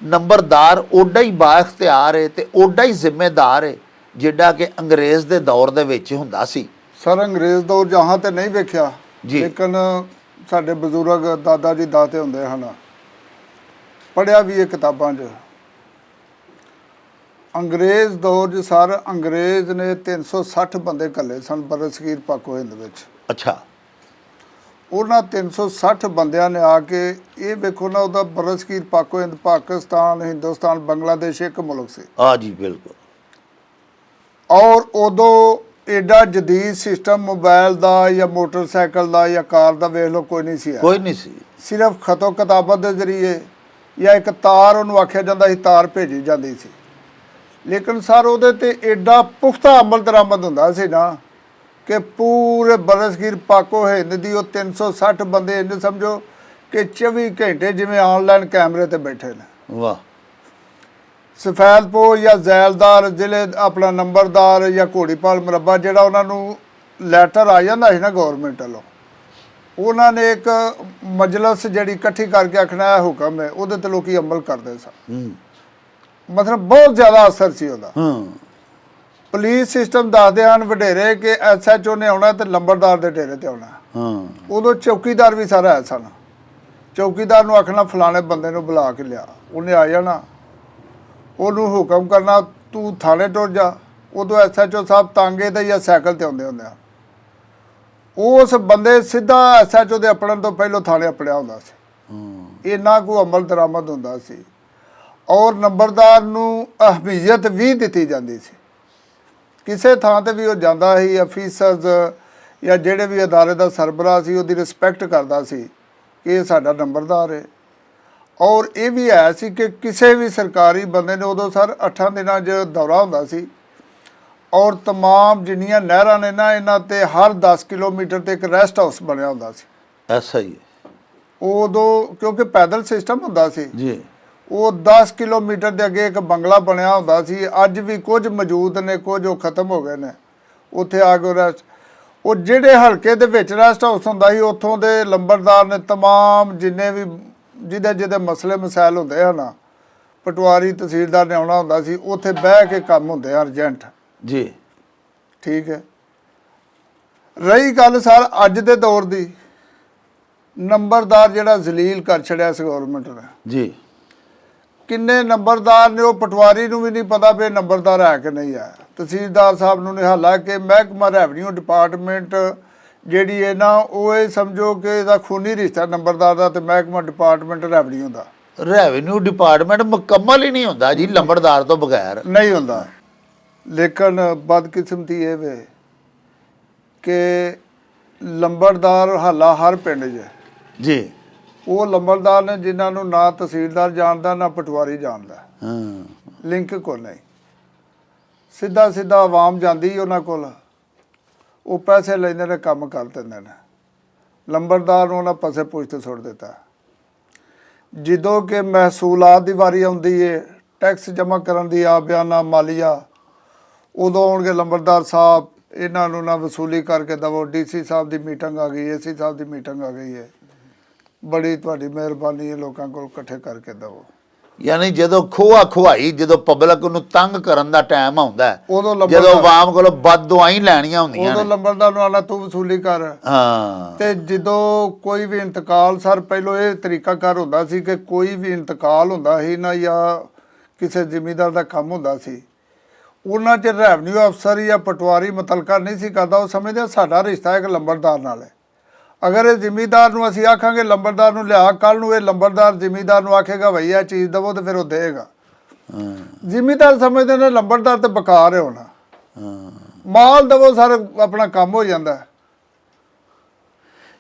ਨੰਬਰਦਾਰ ਓਡਾ ਹੀ ਬਾਇਖਤਿਆਰ ਹੈ ਤੇ ਓਡਾ ਹੀ ਜ਼ਿੰਮੇਦਾਰ ਹੈ ਜਿੱਡਾ ਕਿ ਅੰਗਰੇਜ਼ ਦੇ ਦੌਰ ਦੇ ਵਿੱਚ ਹੁੰਦਾ ਸੀ? ਸਰ ਅੰਗਰੇਜ਼ ਦੌਰ ਜਹਾਂ ਤੇ ਨਹੀਂ ਵੇਖਿਆ, ਜੀ। ਲੇਕਿਨ ਸਾਡੇ ਬਜ਼ੁਰਗ ਦਾਦਾ ਜੀ ਦਾਤੇ ਹੁੰਦੇ ਹਨ, ਪੜ੍ਹਿਆ ਵੀ ਇਹ ਕਿਤਾਬਾਂ 'ਚ। ਅੰਗਰੇਜ਼ ਦੌਰ 'ਚ ਸਰ ਅੰਗਰੇਜ਼ ਨੇ 360 ਬੰਦੇ ਘੱਲੇ ਸਨ ਬਰਸਗੀਰ ਪਾਕੋ ਹਿੰਦ ਵਿੱਚ। ਅੱਛਾ। ਉਹਨਾਂ 360 ਬੰਦਿਆਂ ਨੇ ਆ ਕੇ ਇਹ ਵੇਖੋ ਨਾ, ਉਹਦਾ ਬਰਸਗੀਰ ਪਾਕੋ ਹਿੰਦ ਪਾਕਿਸਤਾਨ, ਹਿੰਦੁਸਤਾਨ, ਬੰਗਲਾਦੇਸ਼ ਇੱਕ ਮੁਲਕ ਸੀ। ਹਾਂ ਜੀ ਬਿਲਕੁਲ। ਔਰ ਉਦੋਂ ਐਡਾ ਜਦੀਦ ਸਿਸਟਮ ਮੋਬਾਈਲ ਦਾ ਜਾਂ ਮੋਟਰਸਾਈਕਲ ਦਾ ਜਾਂ ਕਾਰ ਦਾ ਵੇਖ ਲਓ ਕੋਈ ਨਹੀਂ ਸੀ। ਕੋਈ ਨਹੀਂ ਸੀ। ਸਿਰਫ ਖਤੋ ਕਿਤਾਬਤ ਦੇ ਜ਼ਰੀਏ ਜਾਂ ਇੱਕ ਤਾਰ ਉਹਨੂੰ ਆਖਿਆ ਜਾਂਦਾ ਸੀ, ਤਾਰ ਭੇਜੀ ਜਾਂਦੀ ਸੀ। ਲੇਕਿਨ ਸਰ ਉਹਦੇ ਤੇ ਐਡਾ ਪੁਖਤਾ ਅਮਲ ਦਰਾਮਦ ਹੁੰਦਾ ਸੀ ਨਾ ਕਿ ਪੂਰੇ ਬਰਸਗੀਰ ਪਾਕੋ ਹਿੰਦ ਦੀ ਉਹ 360 ਬੰਦੇ ਇੰਝ ਸਮਝੋ ਕਿ 24 ਘੰਟੇ ਜਿਵੇਂ ਆਨਲਾਈਨ ਕੈਮਰੇ ਤੇ ਬੈਠੇ ਨੇ। ਵਾਹ। ਸਫੈਦਪੁਰ ਜਾਂ ਜ਼ੈਲਦਾਰ ਜ਼ਿਲ੍ਹੇ ਆਪਣਾ ਨੰਬਰਦਾਰ ਜਾਂ ਘੋੜੀਪਾਲ ਮੁਰੱਬਾ ਜਿਹੜਾ ਉਹਨਾਂ ਨੂੰ ਲੈਟਰ ਆ ਜਾਂਦਾ ਸੀ ਨਾ ਗੌਰਮੈਂਟ ਵੱਲੋਂ, ਉਹਨਾਂ ਨੇ ਇੱਕ ਮਜਲਿਸ ਜਿਹੜੀ ਇਕੱਠੀ ਕਰਕੇ ਆਖਣਾ ਇਹ ਹੁਕਮ ਹੈ, ਉਹਦੇ ਤੇ ਲੋਕੀ ਅਮਲ ਕਰਦੇ ਸਨ। ਮਤਲਬ ਬਹੁਤ ਜ਼ਿਆਦਾ ਅਸਰ ਸੀ ਉਹਦਾ। ਪੁਲਿਸ ਸਿਸਟਮ ਦੱਸਦੇ ਹਨ ਵਡੇਰੇ ਕਿ SHO ਨੇ ਆਉਣਾ ਤੇ ਲੰਬੜਦਾਰ ਦੇ ਡੇਰੇ ਤੇ ਆਉਣਾ। ਉਦੋਂ ਚੌਕੀਦਾਰ ਵੀ ਸਾਰਾ ਹੈ ਸਨ। ਚੌਕੀਦਾਰ ਨੂੰ ਆਖਣਾ ਫਲਾਣੇ ਬੰਦੇ ਨੂੰ ਬੁਲਾ ਕੇ ਲਿਆ, ਉਹਨੇ ਆ ਜਾਣਾ, ਉਹਨੂੰ ਹੁਕਮ ਕਰਨਾ ਤੂੰ ਥਾਣੇ ਟੁਰ ਜਾ। ਉਦੋਂ SHO ਸਾਹਿਬ ਤਾਂਗੇ ਤੇ ਜਾਂ ਸਾਈਕਲ ਤੇ ਆਉਂਦੇ ਹੁੰਦੇ ਆ। ਉਸ ਬੰਦੇ ਸਿੱਧਾ SHO ਦੇ ਅਪੜਨ ਤੋਂ ਪਹਿਲਾਂ ਥਾਣੇ ਅਪੜਿਆ ਹੁੰਦਾ ਸੀ। ਇੰਨਾ ਕੁ ਅਮਲ ਦਰਾਮਦ ਹੁੰਦਾ ਸੀ। ਔਰ ਨੰਬਰਦਾਰ ਨੂੰ ਅਹਿਮੀਅਤ ਵੀ ਦਿੱਤੀ ਜਾਂਦੀ ਸੀ। ਕਿਸੇ ਥਾਂ ਤੇ ਵੀ ਉਹ ਜਾਂਦਾ ਸੀ, ਅਫੀਸਰਸ ਜਾਂ ਜਿਹੜੇ ਵੀ ਅਦਾਰੇ ਦਾ ਸਰਬਰਾਹ ਸੀ ਉਹਦੀ ਰਿਸਪੈਕਟ ਕਰਦਾ ਸੀ ਕਿ ਇਹ ਸਾਡਾ ਨੰਬਰਦਾਰ ਹੈ। ਔਰ ਇਹ ਵੀ ਹੈ ਸੀ ਕਿ ਕਿਸੇ ਵੀ ਸਰਕਾਰੀ ਬੰਦੇ ਨੇ ਉਦੋਂ ਸਰ 8 ਦਿਨਾਂ 'ਚ ਦੌਰਾ ਹੁੰਦਾ ਸੀ। ਔਰ ਤਮਾਮ ਜਿੰਨੀਆਂ ਨਹਿਰਾਂ ਨੇ ਨਾ ਇਹਨਾਂ ਤੇ ਹਰ 10 ਕਿਲੋਮੀਟਰ ਤੇ ਇੱਕ ਰੈਸਟ ਹਾਊਸ ਬਣਿਆ ਹੁੰਦਾ ਸੀ। ਐਸਾ ਹੀ ਹੈ ਉਦੋਂ, ਕਿਉਂਕਿ ਪੈਦਲ ਸਿਸਟਮ ਹੁੰਦਾ ਸੀ ਜੀ। ਉਹ 10 ਕਿਲੋਮੀਟਰ ਦੇ ਅੱਗੇ ਇੱਕ ਬੰਗਲਾ ਬਣਿਆ ਹੁੰਦਾ ਸੀ। ਅੱਜ ਵੀ ਕੁਝ ਮੌਜੂਦ ਨੇ, ਕੁਝ ਉਹ ਖਤਮ ਹੋ ਗਏ ਨੇ। ਉੱਥੇ ਆ ਕੇ ਰੈਸਟ, ਉਹ ਜਿਹੜੇ ਹਲਕੇ ਦੇ ਵਿੱਚ ਰੈਸਟ ਹਾਊਸ ਹੁੰਦਾ ਸੀ ਉੱਥੋਂ ਦੇ ਲੰਬੜਦਾਰ ਨੇ ਤਮਾਮ ਜਿੰਨੇ ਵੀ ਜਿਹਦੇ ਮਸਲੇ ਮਸਾਇਲ ਹੁੰਦੇ ਹਨ, ਪਟਵਾਰੀ ਤਹਿਸੀਲਦਾਰ ਨੇ ਆਉਣਾ ਹੁੰਦਾ ਸੀ। ਉੱਥੇ ਬਹਿ ਕੇ ਕੰਮ ਹੁੰਦੇ ਆ ਅਰਜੈਂਟ ਜੀ। ਠੀਕ ਹੈ। ਰਹੀ ਗੱਲ ਸਰ ਅੱਜ ਦੇ ਦੌਰ ਦੀ, ਨੰਬਰਦਾਰ ਜਿਹੜਾ ਜ਼ਲੀਲ ਕਰ ਛੜਿਆ ਇਸ ਗੌਰਮੈਂਟ ਨੇ ਜੀ। ਕਿੰਨੇ ਨੰਬਰਦਾਰ ਨੇ ਉਹ ਪਟਵਾਰੀ ਨੂੰ ਵੀ ਨਹੀਂ ਪਤਾ ਵੀ ਨੰਬਰਦਾਰ ਹੈ ਕਿ ਨਹੀਂ ਹੈ। ਤਹਿਸੀਲਦਾਰ ਸਾਹਿਬ ਨੂੰ ਨੇ, ਹਾਲਾਂਕਿ ਮਹਿਕਮਾ ਰੈਵਨਿਊ ਡਿਪਾਰਟਮੈਂਟ ਜਿਹੜੀ ਹੈ ਨਾ ਉਹ ਇਹ ਸਮਝੋ ਕਿ ਇਹਦਾ ਖੂਨੀ ਰਿਸ਼ਤਾ ਨੰਬਰਦਾਰ ਦਾ ਤੇ ਮਹਿਕਮਾ ਡਿਪਾਰਟਮੈਂਟ ਰੈਵਨਿਊ ਦਾ। ਰੈਵਨਿਊ ਡਿਪਾਰਟਮੈਂਟ ਮੁਕੰਮਲ ਹੀ ਨਹੀਂ ਹੁੰਦਾ ਜੀ ਲੰਬੜਦਾਰ ਤੋਂ ਬਗੈਰ। ਨਹੀਂ ਹੁੰਦਾ। ਲੇਕਿਨ ਬਦਕਿਸਮਤੀ ਇਹ ਵੇ ਕਿ ਲੰਬੜਦਾਰ ਹਾਲਾ ਹਰ ਪਿੰਡ 'ਚ ਜੀ। ਉਹ ਲੰਬੜਦਾਰ ਨੇ ਜਿਨ੍ਹਾਂ ਨੂੰ ਨਾ ਤਹਿਸੀਲਦਾਰ ਜਾਣਦਾ ਨਾ ਪਟਵਾਰੀ ਜਾਣਦਾ। ਲਿੰਕ ਕੋਲ ਨਹੀਂ, ਸਿੱਧਾ ਸਿੱਧਾ ਆਵਾਮ ਜਾਂਦੀ ਉਹਨਾਂ ਕੋਲ, ਉਹ ਪੈਸੇ ਲੈਂਦੇ ਨੇ, ਕੰਮ ਕਰ ਦਿੰਦੇ ਨੇ। ਲੰਬੜਦਾਰ ਨੂੰ ਉਹਨਾਂ ਪਾਸੇ ਪੁੱਛ ਤੇ ਸੁੱਟ ਦਿੱਤਾ। ਜਦੋਂ ਕਿ ਮਹਿਸੂਲਾਤ ਦੀ ਵਾਰੀ ਆਉਂਦੀ ਹੈ, ਟੈਕਸ ਜਮ੍ਹਾਂ ਕਰਨ ਦੀ, ਆ ਬਿਆਨਾ ਮਾਲੀਆ, ਉਦੋਂ ਆਉਣਗੇ ਲੰਬੜਦਾਰ ਸਾਹਿਬ, ਇਹਨਾਂ ਨੂੰ ਨਾ ਵਸੂਲੀ ਕਰਕੇ ਦੇਵੋ। DC ਸਾਹਿਬ ਦੀ ਮੀਟਿੰਗ ਆ ਗਈ, AC ਸਾਹਿਬ ਦੀ ਮੀਟਿੰਗ ਆ ਗਈ ਹੈ, ਬੜੀ ਤੁਹਾਡੀ ਮਿਹਰਬਾਨੀ ਹੈ, ਲੋਕਾਂ ਕੋਲ ਇਕੱਠੇ ਕਰਕੇ ਦੇਵੋ। ਯਾਨੀ ਜਦੋਂ ਖੋਆ ਖੁਆਈ, ਜਦੋਂ ਪਬਲਿਕ ਨੂੰ ਤੰਗ ਕਰਨ ਦਾ ਟਾਈਮ ਆਉਂਦਾ, ਉਦੋਂ ਜਦੋਂ ਆਵਾਮ ਕੋਲੋਂ ਬਦਦੁਆਵਾਂ ਹੀ ਲੈਣੀਆਂ ਹੁੰਦੀਆਂ ਉਦੋਂ ਨੇ, ਲੰਬੜਦਾਰ ਨੂੰ ਆਣਾ ਤੂੰ ਵਸੂਲੀ ਕਰ। ਤੇ ਜਦੋਂ ਕੋਈ ਵੀ ਇੰਤਕਾਲ ਸਰ, ਪਹਿਲੋਂ ਇਹ ਤਰੀਕਾਕਾਰ ਹੁੰਦਾ ਸੀ ਕਿ ਕੋਈ ਵੀ ਇੰਤਕਾਲ ਹੁੰਦਾ ਸੀ ਨਾ ਜਾਂ ਕਿਸੇ ਜ਼ਿਮੀਂਦਾਰ ਦਾ ਕੰਮ ਹੁੰਦਾ ਸੀ, ਉਹਨਾਂ 'ਚ ਰੈਵਨਿਊ ਅਫਸਰ ਜਾਂ ਪਟਵਾਰੀ ਮੁਤਲਕਾ ਨਹੀਂ ਸੀ ਕਰਦਾ। ਉਹ ਸਮਝਦੇ ਸਾਡਾ ਰਿਸ਼ਤਾ ਇੱਕ ਲੰਬੜਦਾਰ ਨਾਲ ਹੈ। ਅਗਰ ਇਹ ਜ਼ਿਮੀਂਦਾਰ ਨੂੰ ਅਸੀਂ ਆਖਾਂਗੇ ਲੰਬੜਦਾਰ ਨੂੰ ਲਿਆ, ਕੱਲ੍ਹ ਨੂੰ ਇਹ ਲੰਬੜਦਾਰ ਜ਼ਿਮੀਂਦਾਰ ਨੂੰ ਆਖੇਗਾ ਭਈ ਇਹ ਚੀਜ਼ ਦੇਵੋ ਤੇ ਫਿਰ ਉਹ ਦੇਗਾ। ਜ਼ਿਮੀਂਦਾਰ ਸਮਝਦੇ ਨੇ ਲੰਬੜਦਾਰ ਤੇ ਬੇਕਾਰ ਹੈ ਹੋਣਾ, ਮਾਲ ਦੇਵੋ ਸਰ ਆਪਣਾ ਕੰਮ ਹੋ ਜਾਂਦਾ।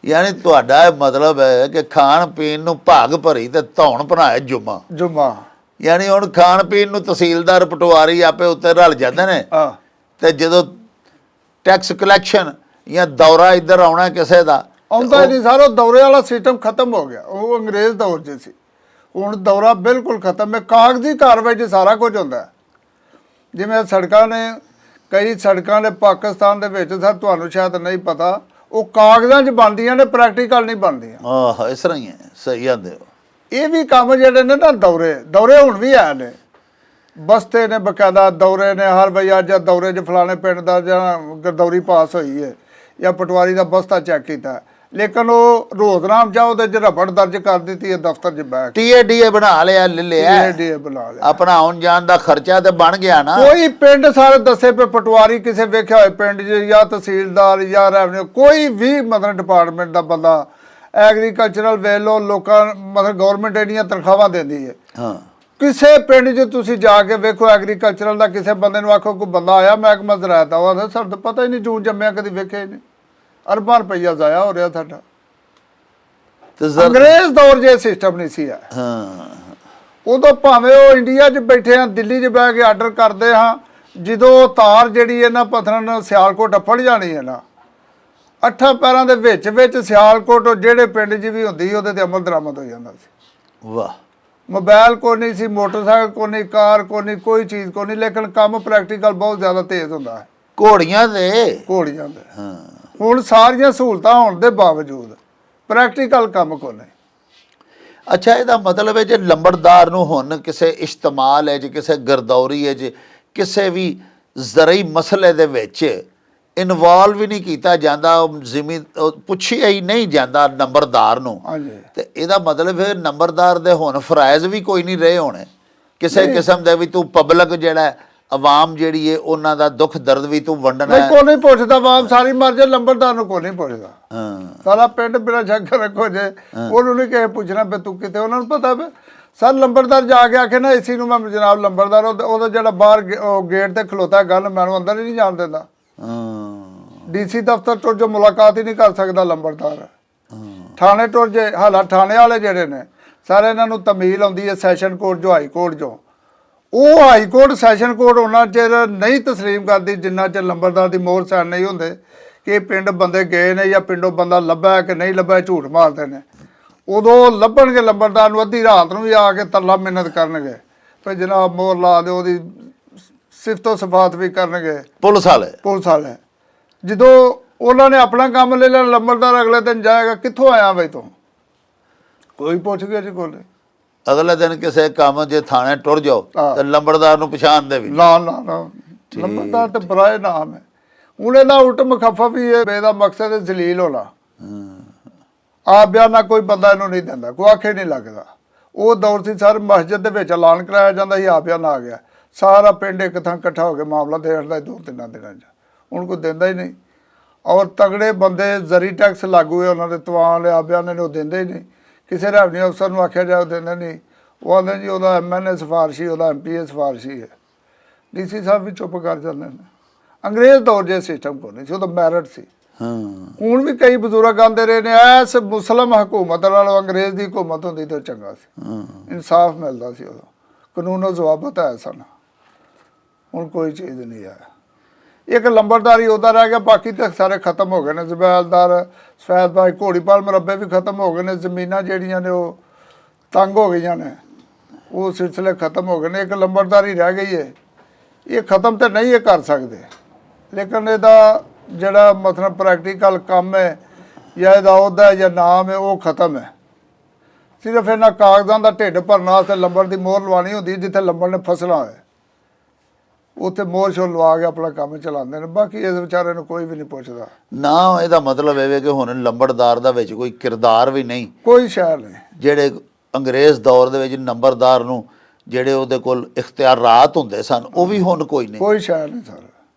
ਯਾਨੀ ਤੁਹਾਡਾ ਮਤਲਬ ਹੈ ਕਿ ਖਾਣ ਪੀਣ ਨੂੰ ਭਾਗ ਭਰੀ ਤੇ ਧੌਣ ਬਣਾਏ ਜੁਮਾ। ਜੁਮਾ ਯਾਨੀ ਹੁਣ ਖਾਣ ਪੀਣ ਨੂੰ ਤਹਿਸੀਲਦਾਰ ਪਟਵਾਰੀ ਆਪੇ ਉੱਤੇ ਰਲ ਜਾਂਦੇ ਨੇ, ਤੇ ਜਦੋਂ ਟੈਕਸ ਕਲੈਕਸ਼ਨ ਜਾਂ ਦੌਰਾ ਇੱਧਰ ਆਉਣਾ ਕਿਸੇ ਦਾ ਆਉਂਦਾ ਹੀ ਨਹੀਂ ਸਰ। ਉਹ ਦੌਰੇ ਵਾਲਾ ਸਿਸਟਮ ਖਤਮ ਹੋ ਗਿਆ, ਉਹ ਅੰਗਰੇਜ਼ ਦੌਰ 'ਚ ਸੀ। ਹੁਣ ਦੌਰਾ ਬਿਲਕੁਲ ਖਤਮ ਹੈ। ਕਾਗਜ਼ੀ ਕਾਰਵਾਈ 'ਚ ਸਾਰਾ ਕੁਝ ਹੁੰਦਾ ਹੈ। ਜਿਵੇਂ ਸੜਕਾਂ ਨੇ, ਕਈ ਸੜਕਾਂ ਨੇ ਪਾਕਿਸਤਾਨ ਦੇ ਵਿੱਚ ਸਰ, ਤੁਹਾਨੂੰ ਸ਼ਾਇਦ ਨਹੀਂ ਪਤਾ, ਉਹ ਕਾਗਜ਼ਾਂ 'ਚ ਬਣਦੀਆਂ ਨੇ, ਪ੍ਰੈਕਟੀਕਲ ਨਹੀਂ ਬਣਦੀਆਂ। ਆਹ ਇਸ ਤਰ੍ਹਾਂ ਹੀ ਹੈ, ਸਹੀ ਆਂਦੇ ਹੋ। ਇਹ ਵੀ ਕੰਮ ਜਿਹੜੇ ਨੇ ਨਾ, ਦੌਰੇ ਹੁਣ ਵੀ ਆਏ ਨੇ, ਬਸਤੇ ਨੇ ਬਕਾਇਦਾ ਦੌਰੇ ਨੇ। ਹਰ ਬਈ ਅੱਜ ਦੌਰੇ 'ਚ ਫਲਾਣੇ ਪਿੰਡ ਦਾ ਜਾਂ ਗਰਦੌਰੀ ਪਾਸ ਹੋਈ ਹੈ ਜਾਂ ਪਟਵਾਰੀ ਦਾ ਬਸਤਾ ਚੈੱਕ ਕੀਤਾ, ਲੇਕਿਨ ਉਹ ਰੋਜ਼ਨਾਮ ਜਾਂ ਉਹਦੇ 'ਚ ਰਬੜ ਦਰਜ ਕਰ ਦਿੱਤੀ ਹੈ ਦਫ਼ਤਰ 'ਚ ਬੈਠ TADA ਬਣਾ ਲਿਆ, ਲੈ ਲਿਆ, TADA ਬਣਾ ਲਿਆ। ਆਪਣਾ ਆਉਣ ਜਾਣ ਦਾ ਖਰਚਾ ਤੇ ਬਣ ਗਿਆ ਨਾ। ਕੋਈ ਪਿੰਡ ਸਾਰੇ ਦੱਸੇ ਪਏ ਪਟਵਾਰੀ ਕਿਸੇ ਵੇਖਿਆ ਹੋਏ ਪਿੰਡ 'ਚ, ਜਾਂ ਤਹਿਸੀਲਦਾਰ ਜਾਂ ਰੈਵਨਿਊ, ਕੋਈ ਵੀ ਮਤਲਬ ਡਿਪਾਰਟਮੈਂਟ ਦਾ ਬੰਦਾ, ਐਗਰੀਕਲਚਰਲ ਵੇਲੋ ਲੋਕਾਂ ਮਤਲਬ ਗਵਰਨਮੈਂਟ ਇੰਨੀਆਂ ਤਨਖਾਹਾਂ ਦਿੰਦੀ ਹੈ। ਹਾਂ, ਕਿਸੇ ਪਿੰਡ 'ਚ ਤੁਸੀਂ ਜਾ ਕੇ ਵੇਖੋ ਐਗਰੀਕਲਚਰਲ ਦਾ, ਕਿਸੇ ਬੰਦੇ ਨੂੰ ਆਖੋ ਕੋਈ ਬੰਦਾ ਆਇਆ ਮਹਿਕਮਾ ਜ਼ਰਾਇਤ ਦਾ, ਉਹ ਸਾਨੂੰ ਤਾਂ ਪਤਾ ਹੀ ਨਹੀਂ, ਜੂਨ ਜੰਮਿਆ ਕਦੀ ਵੇਖਿਆ ਹੀ ਨਹੀਂ। ਅਰਬਾਂ ਰੁਪਈਆ ਜ਼ਾਇਆ ਹੋ ਰਿਹਾ ਸਾਡਾ। ਤੇ ਅੰਗਰੇਜ਼ ਦੌਰ ਜੇ ਸਿਸਟਮ ਨਹੀਂ ਸੀ। ਹਾਂ, ਉਦੋਂ ਭਾਵੇਂ ਉਹ ਇੰਡੀਆ 'ਚ ਬੈਠੇ ਆ, ਦਿੱਲੀ 'ਚ ਬਹਿ ਕੇ ਆਰਡਰ ਕਰਦੇ ਹਾਂ, ਜਦੋਂ ਤਾਰ ਜਿਹੜੀ ਇਹਨਾਂ ਪਥਰਨ ਸਿਆਲਕੋਟ ਫੜ ਜਾਣੀ ਹੈ ਨਾ, 8 ਪੈਰਾਂ ਦੇ ਵਿੱਚ ਸਿਆਲਕੋਟ ਜਿਹੜੇ ਪਿੰਡ 'ਚ ਵੀ ਹੁੰਦੀ ਉਹਦੇ ਤੇ ਅਮਲ ਦਰਾਮਦ ਹੋ ਜਾਂਦਾ ਸੀ। ਵਾਹ। ਮੋਬਾਈਲ ਕੋਈ ਨਹੀਂ ਸੀ, ਮੋਟਰਸਾਈਕਲ ਕੋਈ ਨਹੀਂ, ਕਾਰ ਕੋਈ ਨਹੀਂ, ਕੋਈ ਚੀਜ਼ ਕੋਈ ਨਹੀਂ, ਲੇਕਿਨ ਕੰਮ ਪ੍ਰੈਕਟੀਕਲ ਬਹੁਤ ਜ਼ਿਆਦਾ ਤੇਜ਼ ਹੁੰਦਾ ਹੈ। ਘੋੜੀਆਂ ਦੇ ਹਾਂ। ਹੁਣ ਸਾਰੀਆਂ ਸਹੂਲਤਾਂ ਹੋਣ ਦੇ ਬਾਵਜੂਦ ਪ੍ਰੈਕਟੀਕਲ ਕੰਮ ਕੋਈ ਨਹੀਂ। ਅੱਛਾ, ਇਹਦਾ ਮਤਲਬ ਹੈ ਜੇ ਲੰਬੜਦਾਰ ਨੂੰ ਹੁਣ ਕਿਸੇ ਇਸਤਮਾਲ ਹੈ, ਜੇ ਕਿਸੇ ਗਰਦੌਰੀ ਹੈ, ਜੇ ਕਿਸੇ ਵੀ ਜ਼ਰਈ ਮਸਲੇ ਦੇ ਵਿੱਚ ਇਨਵੋਲਵ ਹੀ ਨਹੀਂ ਕੀਤਾ ਜਾਂਦਾ, ਪੁੱਛਿਆ ਹੀ ਨਹੀਂ ਜਾਂਦਾ ਨੰਬਰਦਾਰ ਨੂੰ, ਤੇ ਇਹਦਾ ਮਤਲਬ ਹੈ ਨੰਬਰਦਾਰ ਦੇ ਹੁਣ ਫਰਾਇਜ਼ ਵੀ ਕੋਈ ਨਹੀਂ ਰਹੇ ਹੋਣੇ ਕਿਸੇ ਕਿਸਮ ਦੇ ਵੀ। ਤੂੰ ਪਬਲਿਕ ਜਿਹੜਾ ਆਵਾਮ ਜਿਹੜੀ ਹੈ ਉਹਨਾਂ ਦਾ ਦੁੱਖ ਦਰਦ ਵੀ ਤੂੰ ਵੰਡਣਾ ਹੈ। ਕੋਈ ਨਹੀਂ ਪੁੱਛਦਾ, ਆਵਾਮ ਸਾਰੀ ਮਰ ਜਾ, ਲੰਬਰਦਾਰ ਨੂੰ ਕੋਈ ਨਹੀਂ ਪੁੱਛਦਾ। ਹਾਂ, ਸਾਰਾ ਪਿੰਡ ਬਿਨਾਂ ਸ਼ੱਕ ਰੱਖੋ ਜੇ, ਉਹਨੂੰ ਨਹੀਂ ਕਿਸੇ ਪੁੱਛਣਾ ਵੀ ਤੂੰ ਕਿਤੇ, ਉਹਨਾਂ ਨੂੰ ਪਤਾ ਵੀ ਸਰ ਲੰਬਰਦਾਰ ਜਾ ਕੇ ਆਖੇ ਨਾ ਇਸੀ ਨੂੰ ਮੈਂ ਜਨਾਬ ਲੰਬਰਦਾਰ, ਉਹਦਾ ਜਿਹੜਾ ਬਾਹਰ ਗੇਟ ਤੇ ਖਲੋਤਾ ਗੱਲ ਮੈਨੂੰ ਅੰਦਰ ਹੀ ਨਹੀਂ ਜਾਣ ਦਿੰਦਾ। DC ਦਫ਼ਤਰ ਤੋਂ ਜੋ ਮੁਲਾਕਾਤ ਹੀ ਨਹੀਂ ਕਰ ਸਕਦਾ ਲੰਬਰਦਾਰ। ਥਾਣੇ ਤੋਂ ਜੇ ਹਾਲਾ ਥਾਣੇ ਵਾਲੇ ਜਿਹੜੇ ਨੇ ਸਾਰੇ, ਇਹਨਾਂ ਨੂੰ ਤਮੀਲ ਆਉਂਦੀ ਹੈ ਸੈਸ਼ਨ ਕੋਰਟ ਜੋ ਹਾਈ ਕੋਰਟ ਜੋ, ਉਹ ਹਾਈ ਕੋਰਟ ਸੈਸ਼ਨ ਕੋਰਟ ਉਹਨਾਂ ਚਿਰ ਨਹੀਂ ਤਸਲੀਮ ਕਰਦੀ ਜਿੰਨਾ ਚਿਰ ਲੰਬਰਦਾਰ ਦੀ ਮੋਹਰ ਸਾਈਨ ਨਹੀਂ ਹੁੰਦੇ ਕਿ ਪਿੰਡ ਬੰਦੇ ਗਏ ਨੇ ਜਾਂ ਪਿੰਡੋਂ ਬੰਦਾ ਲੱਭਾ ਕਿ ਨਹੀਂ ਲੱਭਾ, ਝੂਠ ਮਾਰਦੇ ਨੇ। ਉਦੋਂ ਲੱਭਣਗੇ ਲੰਬਰਦਾਰ ਨੂੰ, ਅੱਧੀ ਰਾਤ ਨੂੰ ਵੀ ਆ ਕੇ ਤਰਲਾ ਮਿੰਨਤ ਕਰਨਗੇ ਵੀ ਜਨਾਬ ਮੋਹਰ ਲਾ ਦਿਓ, ਉਹਦੀ ਸਿਫਤੋ ਸਫਾਤ ਵੀ ਕਰਨਗੇ ਪੁਲਿਸ ਵਾਲੇ। ਜਦੋਂ ਉਹਨਾਂ ਨੇ ਆਪਣਾ ਕੰਮ ਲੈ ਲਿਆ, ਲੰਬਰਦਾਰ ਅਗਲੇ ਦਿਨ ਜਾਏਗਾ, ਕਿੱਥੋਂ ਆਇਆ ਬਈ ਤੂੰ, ਕੋਈ ਪੁੱਛ ਗਿਆ ਜੀ ਕੋਲੇ। ਅਗਲੇ ਦਿਨ ਕਿਸੇ ਕੰਮ ਜੇ ਥਾਣੇ ਟੁਰ ਜਾਓ ਤੇ ਲੰਬੜਦਾਰ ਨੂੰ ਪਛਾਣਦੇ ਵੀ ਨਾ। ਲੰਬੜਦਾਰ ਤੇ ਬਰਾਏ ਨਾਮ ਹੈ। ਹੁਣ ਇਹਦਾ ਉਲਟ ਮੁਖੱਫਾ ਵੀ ਹੈ, ਇਹਦਾ ਮਕਸਦ ਹੈ ਜ਼ਲੀਲ ਹੋਣਾ। ਆਪ ਬਿਆਨਾ ਕੋਈ ਬੰਦਾ ਇਹਨੂੰ ਨਹੀਂ ਦਿੰਦਾ, ਕੋਈ ਆਖੇ ਨਹੀਂ ਲੱਗਦਾ। ਉਹ ਦੌਰ ਸੀ ਸਰ, ਮਸਜਿਦ ਦੇ ਵਿੱਚ ਐਲਾਨ ਕਰਾਇਆ ਜਾਂਦਾ ਸੀ, ਆਪ ਬਿਆਨਾ ਆ ਗਿਆ, ਸਾਰਾ ਪਿੰਡ ਇੱਕ ਥਾਂ ਇਕੱਠਾ ਹੋ ਕੇ ਮਾਮਲਾ ਦੇਖਦਾ 2-3 ਦਿਨਾਂ 'ਚ। ਹੁਣ ਕੋਈ ਦਿੰਦਾ ਹੀ ਨਹੀਂ। ਔਰ ਤਗੜੇ ਬੰਦੇ ਜ਼ਰੀ ਟੈਕਸ ਲਾਗੂ ਹੈ ਉਹਨਾਂ ਦੇ, ਤਵਾਨ ਲਿਆ ਬਿਆਨੇ ਨੇ, ਉਹ ਦਿੰਦੇ ਹੀ ਨਹੀਂ। ਕਿਸੇ ਰੈਵਨਿਊ ਅਫਸਰ ਨੂੰ ਆਖਿਆ ਜਾਏ ਉਹ ਦਿੰਦੇ ਨਹੀਂ। ਉਹ ਆਉਂਦੇ ਜੀ ਉਹਦਾ MNA ਸਿਫਾਰਸ਼ੀ, ਉਹਦਾ MPA ਸਿਫਾਰਸ਼ੀ ਹੈ। DC ਸਾਹਿਬ ਵੀ ਚੁੱਪ ਕਰ ਜਾਂਦੇ ਨੇ। ਅੰਗਰੇਜ਼ ਦੌਰ ਜੇ ਸਿਸਟਮ ਕੋਈ ਨਹੀਂ ਸੀ, ਉਹ ਤਾਂ ਮੈਰਿਟ ਸੀ। ਹੁਣ ਵੀ ਕਈ ਬਜ਼ੁਰਗ ਆਉਂਦੇ ਰਹੇ ਨੇ, ਐਸ ਮੁਸਲਿਮ ਹਕੂਮਤ ਨਾਲੋਂ ਅੰਗਰੇਜ਼ ਦੀ ਹਕੂਮਤ ਹੁੰਦੀ ਤਾਂ ਚੰਗਾ ਸੀ, ਇਨਸਾਫ ਮਿਲਦਾ ਸੀ, ਉਦੋਂ ਕਾਨੂੰਨੋ ਜ਼ਵਾਬਤ ਹੈ ਸਨ। ਹੁਣ ਕੋਈ ਚੀਜ਼ ਨਹੀਂ ਹੈ। ਇੱਕ ਲੰਬਰਦਾਰੀ ਉਹਦਾ ਰਹਿ ਗਿਆ, ਬਾਕੀ ਤਾਂ ਸਾਰੇ ਖਤਮ ਹੋ ਗਏ ਨੇ। ਜ਼ਬੈਲਦਾਰ, ਸਫੈਦਬਾਜ਼, ਘੋੜੀਪਾਲ ਮੁਰੱਬੇ ਵੀ ਖਤਮ ਹੋ ਗਏ ਨੇ। ਜ਼ਮੀਨਾਂ ਜਿਹੜੀਆਂ ਨੇ ਉਹ ਤੰਗ ਹੋ ਗਈਆਂ ਨੇ, ਉਹ ਸਿਲਸਿਲੇ ਖਤਮ ਹੋ ਗਏ ਨੇ। ਇੱਕ ਲੰਬਰਦਾਰੀ ਰਹਿ ਗਈ ਹੈ। ਇਹ ਖਤਮ ਤਾਂ ਨਹੀਂ ਇਹ ਕਰ ਸਕਦੇ, ਲੇਕਿਨ ਇਹਦਾ ਜਿਹੜਾ ਮਤਲਬ ਪ੍ਰੈਕਟੀਕਲ ਕੰਮ ਹੈ ਜਾਂ ਇਹਦਾ ਅਹੁਦਾ ਜਾਂ ਨਾਮ ਹੈ ਉਹ ਖਤਮ ਹੈ। ਸਿਰਫ ਇਹਨਾਂ ਕਾਗਜ਼ਾਂ ਦਾ ਢਿੱਡ ਭਰਨ ਵਾਸਤੇ ਲੰਬਰ ਦੀ ਮੋਹਰ ਲਵਾਉਣੀ ਹੁੰਦੀ, ਜਿੱਥੇ ਲੰਬਰ ਨੇ ਫਸਣਾ ਹੋਏ ਉੱਥੇ ਮੋਹਰ ਸ਼ੋਰ ਲਵਾ ਕੇ ਆਪਣਾ ਕੰਮ ਚਲਾਉਂਦੇ ਨੇ। ਬਾਕੀ ਇਸ ਵਿਚਾਰੇ ਨੂੰ ਕੋਈ ਵੀ ਨਹੀਂ ਪੁੱਛਦਾ ਨਾ। ਇਹਦਾ ਮਤਲਬ ਇਹ ਕਿ ਹੁਣ ਲੰਬੜਦਾਰ ਦਾ ਵਿੱਚ ਕੋਈ ਕਿਰਦਾਰ ਵੀ ਨਹੀਂ, ਕੋਈ ਸ਼ਹਿਰ ਨਹੀਂ। ਜਿਹੜੇ ਅੰਗਰੇਜ਼ ਦੌਰ ਦੇ ਵਿੱਚ ਨੰਬਰਦਾਰ ਨੂੰ ਜਿਹੜੇ ਉਹਦੇ ਕੋਲ ਇਖਤਿਆਰਾਤ ਹੁੰਦੇ ਸਨ, ਉਹ ਵੀ ਹੁਣ ਕੋਈ ਨਹੀਂ, ਕੋਈ ਸ਼ਹਿਰ ਨਹੀਂ ਸਰ।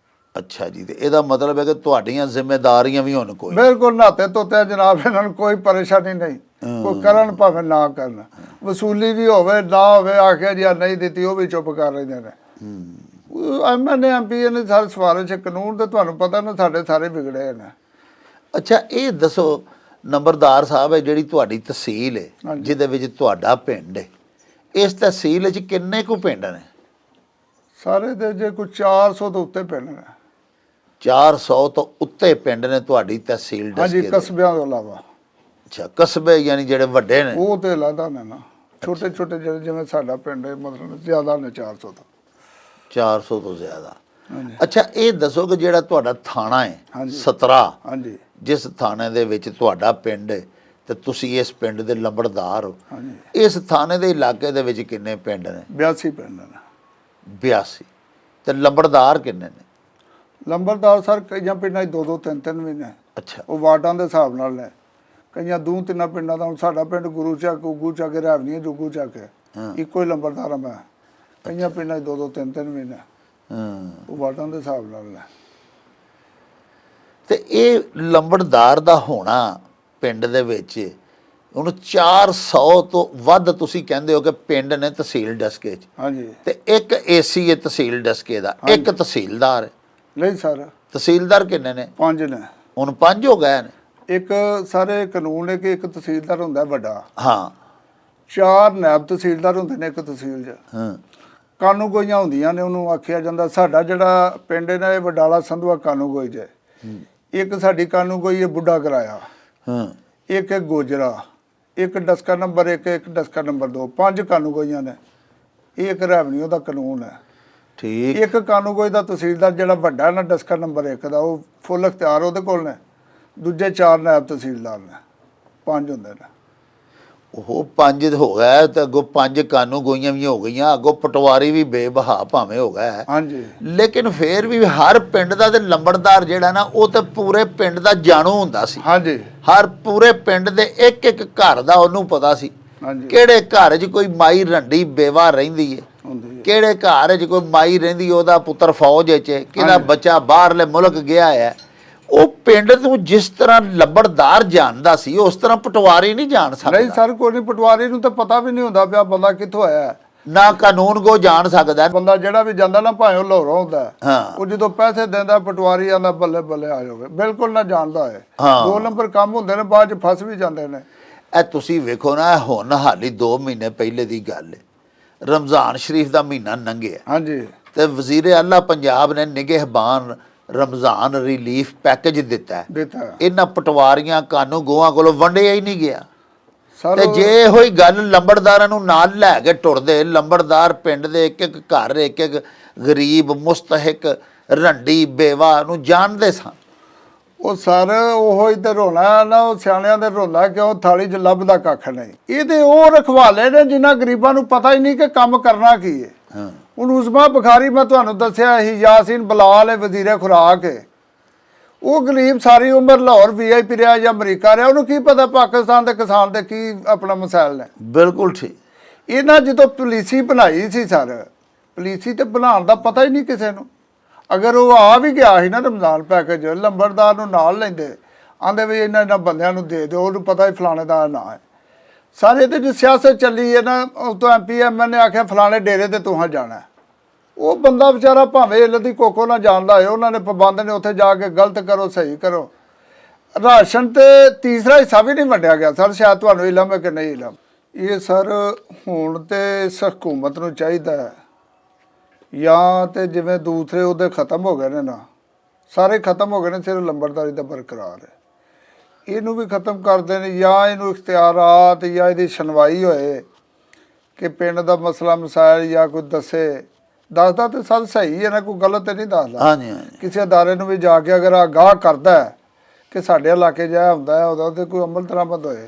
ਅੱਛਾ ਜੀ, ਤੇ ਇਹਦਾ ਮਤਲਬ ਹੈ ਕਿ ਤੁਹਾਡੀਆਂ ਜ਼ਿੰਮੇਦਾਰੀਆਂ ਵੀ ਹੁਣ ਕੋਈ ਬਿਲਕੁਲ ਨਹਾਤੇ ਧੋਤੇ ਜਨਾਬ, ਇਹਨਾਂ ਨੂੰ ਕੋਈ ਪਰੇਸ਼ਾਨੀ ਨਹੀਂ। ਕੋਈ ਕਰਨ ਭਾਵੇਂ ਨਾ ਕਰਨ, ਵਸੂਲੀ ਵੀ ਹੋਵੇ ਨਾ ਹੋਵੇ, ਆਖਿਆ ਜੀ ਨਹੀਂ ਦਿੱਤੀ ਉਹ ਵੀ ਚੁੱਪ ਕਰ ਲੈਂਦੇ ਨੇ। MNA MPA ਨੇ ਸਾਰੇ ਸਿਫਾਰਿਸ਼ ਕਾਨੂੰਨ ਤੇ ਤੁਹਾਨੂੰ ਪਤਾ ਨਾ ਸਾਡੇ ਸਾਰੇ ਵਿਗੜੇ ਨੇ। ਅੱਛਾ, ਇਹ ਦੱਸੋ ਨੰਬਰਦਾਰ ਸਾਹਿਬ ਹੈ ਜਿਹੜੀ ਤੁਹਾਡੀ ਤਹਿਸੀਲ ਹੈ ਜਿਹਦੇ ਵਿੱਚ ਤੁਹਾਡਾ ਪਿੰਡ ਹੈ, ਇਸ ਤਹਿਸੀਲ ਵਿੱਚ ਕਿੰਨੇ ਕੁ ਪਿੰਡ ਨੇ? ਸਾਰੇ ਦੇ ਜੇ ਕੋਈ 400 ਤੋਂ ਉੱਤੇ ਪਿੰਡ ਨੇ। 400 ਤੋਂ ਉੱਤੇ ਪਿੰਡ ਨੇ ਤੁਹਾਡੀ ਤਹਿਸੀਲ ਹਾਂਜੀ ਡਸਕੇ ਦੇ? ਕਸਬਿਆਂ ਤੋਂ ਇਲਾਵਾ ਅੱਛਾ, ਕਸਬੇ ਯਾਨੀ ਜਿਹੜੇ ਵੱਡੇ ਨੇ? ਉਹ ਤੇ ਅਲੱਗਾ ਨੇ ਨਾ, ਛੋਟੇ ਛੋਟੇ ਜਿਹੜੇ ਜਿਵੇਂ ਸਾਡਾ ਪਿੰਡ ਹੈ ਮਤਲਬ ਜ਼ਿਆਦਾ ਨੇ 400 ਤੋਂ। 400 ਤੋਂ ਜ਼ਿਆਦਾ। ਹਾਂਜੀ ਅੱਛਾ, ਇਹ ਦੱਸੋ ਕਿ ਜਿਹੜਾ ਤੁਹਾਡਾ ਥਾਣਾ ਹੈ ਹਾਂਜੀ। 17, ਹਾਂਜੀ ਜਿਸ ਥਾਣੇ ਦੇ ਵਿੱਚ ਤੁਹਾਡਾ ਪਿੰਡ ਹੈ ਤੇ ਤੁਸੀਂ ਇਸ ਪਿੰਡ ਦੇ ਲੰਬੜਦਾਰ ਹੋ, ਹਾਂਜੀ ਇਸ ਥਾਣੇ ਦੇ ਇਲਾਕੇ ਦੇ ਵਿੱਚ ਕਿੰਨੇ ਪਿੰਡ ਨੇ? 82 ਪਿੰਡ ਨੇ। 82। ਤੇ ਲੰਬੜਦਾਰ ਕਿੰਨੇ ਨੇ? ਲੰਬੜਦਾਰ ਸਰ ਕਈਆਂ ਪਿੰਡਾਂ 'ਚ 2-2 3-3 ਵੀ ਨੇ, ਅੱਛਾ, ਉਹ ਵਾਰਡਾਂ ਦੇ ਹਿਸਾਬ ਨਾਲ ਨੇ। ਕਈਆਂ 2-3 ਪਿੰਡਾਂ ਦਾ, ਹੁਣ ਸਾਡਾ ਪਿੰਡ ਗੁਰੂ ਚੱਕ, ਉਗੂ ਚੱਕ, ਰੈਵਨੀ, ਜੁਗੂ ਚੱਕ, ਹਾਂ। ਇੱਕੋ ਹੀ ਲੰਬੜਦਾਰ ਆ ਮੈਂ। ਕਈਆਂ ਪਿੰਡਾਂ 'ਚ 2-2 3-3 ਵੀ ਨੇ, ਹਾਂ। ਉਹ ਵਾਰਡਾਂ ਦੇ ਹਿਸਾਬ ਨਾਲ ਨੇ। ਤੇ ਇਹ ਲੰਬੜਦਾਰ ਦਾ ਹੋਣਾ ਪਿੰਡ ਦੇ ਵਿੱਚ, ਹੁਣ 400 ਤੋਂ ਵੱਧ ਤੁਸੀਂ ਕਹਿੰਦੇ ਹੋ ਕਿ ਪਿੰਡ ਨੇ ਤਹਿਸੀਲ ਡਸਕੇ 'ਚ, ਹਾਂਜੀ ਤੇ ਇੱਕ ਏਸੀ ਹੈ ਤਹਿਸੀਲ ਡਸਕੇ ਦਾ, ਇੱਕ ਤਹਿਸੀਲਦਾਰ ਹੈ। ਨਹੀਂ ਸਰ, ਤਹਿਸੀਲਦਾਰ ਕਿੰਨੇ ਨੇ? 5 ਨੇ। ਹੁਣ 5 ਹੋ ਗਏ ਨੇ? ਇੱਕ ਸਾਰੇ ਕਾਨੂੰਨ ਹੈ ਕਿ ਇੱਕ ਤਹਿਸੀਲਦਾਰ ਹੁੰਦਾ ਵੱਡਾ, ਹਾਂ 4 ਨਾਇਬ ਤਹਿਸੀਲਦਾਰ ਹੁੰਦੇ ਨੇ ਇੱਕ ਤਹਿਸੀਲ 'ਚ। ਹਾਂ ਕਾਨੂੰਗੋਈਆਂ ਹੁੰਦੀਆਂ ਨੇ, ਉਹਨੂੰ ਆਖਿਆ ਜਾਂਦਾ। ਸਾਡਾ ਜਿਹੜਾ ਪਿੰਡ ਹੈ ਨਾ, ਇਹ ਵਡਾਲਾ ਸੰਧੂਆ ਕਾਨੂੰਗੋਈ 'ਚ ਹੈ। ਇੱਕ ਸਾਡੀ ਕਾਨੂੰਗੋਈ ਹੈ ਬੁੱਢਾ ਕਰਾਇਆ, ਹਾਂ ਇੱਕ ਹੈ ਗੋਜਰਾ, ਇੱਕ ਡਸਕਾ ਨੰਬਰ 1, ਇੱਕ ਡਸਕਾ ਨੰਬਰ 2, 5 ਕਾਨੂੰਗੋਈਆਂ ਨੇ। ਇਹ ਇੱਕ ਰੈਵਨਿਊ ਦਾ ਕਾਨੂੰਨ ਹੈ। ਠੀਕ। ਇੱਕ ਕਾਨੂੰਗੋਈ ਦਾ ਤਹਿਸੀਲਦਾਰ ਜਿਹੜਾ ਵੱਡਾ ਨਾ ਡਸਕਾ ਨੰਬਰ 1 ਦਾ, ਉਹ ਫੁੱਲ ਅਖਤਿਆਰ ਉਹਦੇ ਕੋਲ ਨੇ। ਦੂਜੇ 4 ਨਾਇਬ ਤਹਿਸੀਲਦਾਰ ਨੇ, 5 ਹੁੰਦੇ ਨੇ। ਉਹ 5 ਹੋ ਗਿਆ ਤੇ ਅੱਗੋਂ 5 ਕਾਨੂੰ ਗੋਈਆਂ ਵੀ ਹੋ ਗਈਆਂ, ਅੱਗੋਂ ਪਟਵਾਰੀ ਵੀ ਬੇਬਹਾ ਭਾਵੇਂ ਹੋ ਗਿਆ। ਹਾਂਜੀ ਲੇਕਿਨ ਫੇਰ ਵੀ ਹਰ ਪਿੰਡ ਦਾ ਤੇ ਲੰਬੜਦਾਰ ਜਿਹੜਾ ਨਾ, ਉਹ ਤੇ ਪੂਰੇ ਪਿੰਡ ਦਾ ਜਾਣੂ ਹੁੰਦਾ ਸੀ। ਹਾਂਜੀ ਹਰ ਪੂਰੇ ਪਿੰਡ ਦੇ ਇੱਕ ਇੱਕ ਘਰ ਦਾ ਉਹਨੂੰ ਪਤਾ ਸੀ, ਹਾਂਜੀ ਕਿਹੜੇ ਘਰ 'ਚ ਕੋਈ ਮਾਈ ਰੰਡੀ ਬੇਵਾ ਰਹਿੰਦੀ ਹੈ, ਹੁੰਦੀ ਹੈ। ਕਿਹੜੇ ਘਰ 'ਚ ਕੋਈ ਮਾਈ ਰਹਿੰਦੀ, ਉਹਦਾ ਪੁੱਤਰ ਫੌਜ 'ਚ, ਕਿਹਦਾ ਹਾਂਜੀ। ਬੱਚਾ ਬਾਹਰਲੇ ਮੁਲਕ ਗਿਆ ਹੈ। ਉਹ ਪਿੰਡ ਨੂੰ ਜਿਸ ਤਰ੍ਹਾਂ ਲੰਬੜਦਾਰ ਜਾਣਦਾ ਸੀ, ਉਸ ਤਰ੍ਹਾਂ ਪਟਵਾਰੀ ਨਹੀਂ ਜਾਣ ਨਹੀਂ ਸਕਦਾ। ਸਰ, ਕੋਈ ਨਹੀਂ, ਪਟਵਾਰੀ ਨੂੰ ਤਾਂ ਪਤਾ ਵੀ ਨਹੀਂ ਹੁੰਦਾ ਪਿਆ ਬੰਦਾ ਕਿੱਥੋਂ ਆਇਆ ਹੈ। ਨਾ ਕਾਨੂੰਨ ਕੋ ਜਾਣ ਸਕਦਾ। ਬੰਦਾ ਜਿਹੜਾ ਵੀ ਜਾਂਦਾ ਨਾ, ਭਾਵੇਂ ਉਹ ਲਾਹੌਰੋਂ ਹੁੰਦਾ ਹੈ, ਹਾਂ ਉਹ ਜਦੋਂ ਪੈਸੇ ਦਿੰਦਾ ਪਟਵਾਰੀ ਆਂਦਾ ਬੱਲੇ ਬੱਲੇ ਆ ਜਾਓਗੇ, ਬਿਲਕੁਲ ਨਾ ਜਾਣਦਾ ਹੈ। ਹਾਂ। 2 ਨੰਬਰ ਕੰਮ ਹੁੰਦੇ ਨੇ, ਬਾਅਦ ਚ ਫਸ ਵੀ ਜਾਂਦੇ ਨੇ। ਇਹ ਤੁਸੀਂ ਵੇਖੋ ਨਾ, ਹੁਣ ਹਾਲੀ 2 ਮਹੀਨੇ ਪਹਿਲੇ ਦੀ ਗੱਲ ਹੈ, ਰਮਜ਼ਾਨ ਸ਼ਰੀਫ ਦਾ ਮਹੀਨਾ ਲੰਘਿਆ ਹਾਂਜੀ ਤੇ ਵਜ਼ੀਰ ਆਲਾ ਪੰਜਾਬ ਨੇ ਨਿਗਹਿਬਾਨ ਰਮਜ਼ਾਨ ਰਿਲੀਫ ਪੈਕੇਜ ਦਿੱਤਾ। ਦਿੱਤਾ ਇਹਨਾਂ ਪਟਵਾਰੀਆਂ ਕਾਨੂੰ ਗੋਆਂ ਕੋਲੋਂ ਵੰਡਿਆ ਹੀ ਨਹੀਂ ਗਿਆ। ਸਰ। ਤੇ ਜੇ ਇਹੋ ਹੀ ਗੱਲ ਲੰਬੜਦਾਰਾਂ ਨੂੰ ਨਾਲ ਲੈ ਕੇ ਟੁਰਦੇ, ਲੰਬੜਦਾਰ ਪਿੰਡ ਦੇ ਇੱਕ ਇੱਕ ਘਰ, ਇੱਕ ਇੱਕ ਗਰੀਬ ਮੁਸਤਹਿਕ ਰੰਡੀ ਬੇਵਾ ਨੂੰ ਜਾਣਦੇ ਸਨ। ਉਹ ਸਰ ਉਹੋ ਹੀ ਤੇ ਰੋਣਾ ਨਾ, ਉਹ ਸਿਆਣਿਆਂ ਦੇ ਰੋਣਾ ਕਿਉਂ ਥਾਲੀ 'ਚ ਲੱਭਦਾ ਕੱਖ ਨਹੀਂ। ਇਹਦੇ ਉਹ ਰਖਵਾਲੇ ਨੇ ਜਿਨ੍ਹਾਂ ਗਰੀਬਾਂ ਨੂੰ ਪਤਾ ਹੀ ਨਹੀਂ ਕਿ ਕੰਮ ਕਰਨਾ ਕੀ ਹੈ। ਹਾਂ ਹੁਣ ਉਸਮਾ ਬੁਖਾਰੀ ਮੈਂ ਤੁਹਾਨੂੰ ਦੱਸਿਆ ਸੀ, ਯਾਸੀਨ ਬਲਾਲ ਹੈ ਵਜ਼ੀਰ ਖੁਰਾਕ ਹੈ। ਉਹ ਗਰੀਬ ਸਾਰੀ ਉਮਰ ਲਾਹੌਰ VIP ਰਿਹਾ ਜਾਂ ਅਮਰੀਕਾ ਰਿਹਾ, ਉਹਨੂੰ ਕੀ ਪਤਾ ਪਾਕਿਸਤਾਨ ਦੇ ਕਿਸਾਨ ਦੇ ਕੀ ਆਪਣਾ ਮਸਾਇਲ ਨੇ। ਬਿਲਕੁਲ ਠੀਕ। ਇਹਨਾਂ ਜਦੋਂ ਪਾਲਿਸੀ ਬਣਾਈ ਸੀ ਸਰ, ਪਾਲਿਸੀ ਤੇ ਬਣਾਉਣ ਦਾ ਪਤਾ ਹੀ ਨਹੀਂ ਕਿਸੇ ਨੂੰ। ਅਗਰ ਉਹ ਆ ਵੀ ਗਿਆ ਸੀ ਨਾ ਰਮਜ਼ਾਨ ਪੈਕੇਜ, ਲੰਬੜਦਾਰ ਨੂੰ ਨਾਲ ਲੈਂਦੇ, ਆਂਦੇ ਵੀ ਇਹਨਾਂ ਬੰਦਿਆਂ ਨੂੰ ਦੇ ਦਿਓ, ਉਹਨੂੰ ਪਤਾ ਹੀ ਫਲਾਣੇ ਦਾ ਨਾਂ ਹੈ। ਸਾਰੇ ਇਹਦੇ 'ਚ ਸਿਆਸਤ ਚੱਲੀ ਹੈ ਨਾ, ਉਹ ਤੋਂ MP ML ਨੇ ਆਖਿਆ ਫਲਾਣੇ ਡੇਰੇ ਤੇ ਤੂੰ ਜਾਣਾ। ਉਹ ਬੰਦਾ ਵਿਚਾਰਾ ਭਾਵੇਂ ਇਲ ਦੀ ਕੋਕੋ ਨਾ ਜਾਣਦਾ ਹੋਏ, ਉਹਨਾਂ ਨੇ ਪਾਬੰਦ ਨੇ ਉੱਥੇ ਜਾ ਕੇ ਗਲਤ ਕਰੋ ਸਹੀ ਕਰੋ। ਰਾਸ਼ਨ ਤੇ ਤੀਸਰਾ ਹਿੱਸਾ ਵੀ ਨਹੀਂ ਵੰਡਿਆ ਗਿਆ ਸਰ, ਸ਼ਾਇਦ ਤੁਹਾਨੂੰ ਇਲਮ ਹੈ ਕਿ ਨਹੀਂ ਇਲਮ। ਇਹ ਸਰ ਹੁਣ ਤੇ ਇਸ ਹਕੂਮਤ ਨੂੰ ਚਾਹੀਦਾ ਹੈ, ਜਾਂ ਤੇ ਜਿਵੇਂ ਦੂਸਰੇ ਉਹਦੇ ਖਤਮ ਹੋ ਗਏ ਨੇ ਨਾ, ਸਾਰੇ ਖਤਮ ਹੋ ਗਏ ਨੇ, ਸਿਰਫ ਲੰਬੜਦਾਰੀ ਦਾ ਬਰਕਰਾਰ ਹੈ। ਇਹਨੂੰ ਵੀ ਖਤਮ ਕਰਦੇ ਨੇ, ਜਾਂ ਇਹਨੂੰ ਇਖਤਿਆਰਾਤ ਜਾਂ ਇਹਦੀ ਸੁਣਵਾਈ ਹੋਏ ਕਿ ਪਿੰਡ ਦਾ ਮਸਲਾ ਮਸਾਇਲ ਜਾਂ ਕੋਈ ਦੱਸਦਾ ਤੇ ਸਭ ਸਹੀ ਹੈ ਨਾ, ਕੋਈ ਗਲਤ ਤੇ ਨਹੀਂ ਦੱਸਦਾ। ਹਾਂਜੀ ਹਾਂਜੀ। ਕਿਸੇ ਅਦਾਰੇ ਨੂੰ ਵੀ ਜਾ ਕੇ ਅਗਰ ਆਗਾਹ ਕਰਦਾ ਹੈ ਕਿ ਸਾਡੇ ਇਲਾਕੇ 'ਚ ਇਹ ਹੁੰਦਾ ਹੈ, ਉਹਦਾ ਤੇ ਕੋਈ ਅਮਲ ਦਰਾਮਦ ਹੋਏ,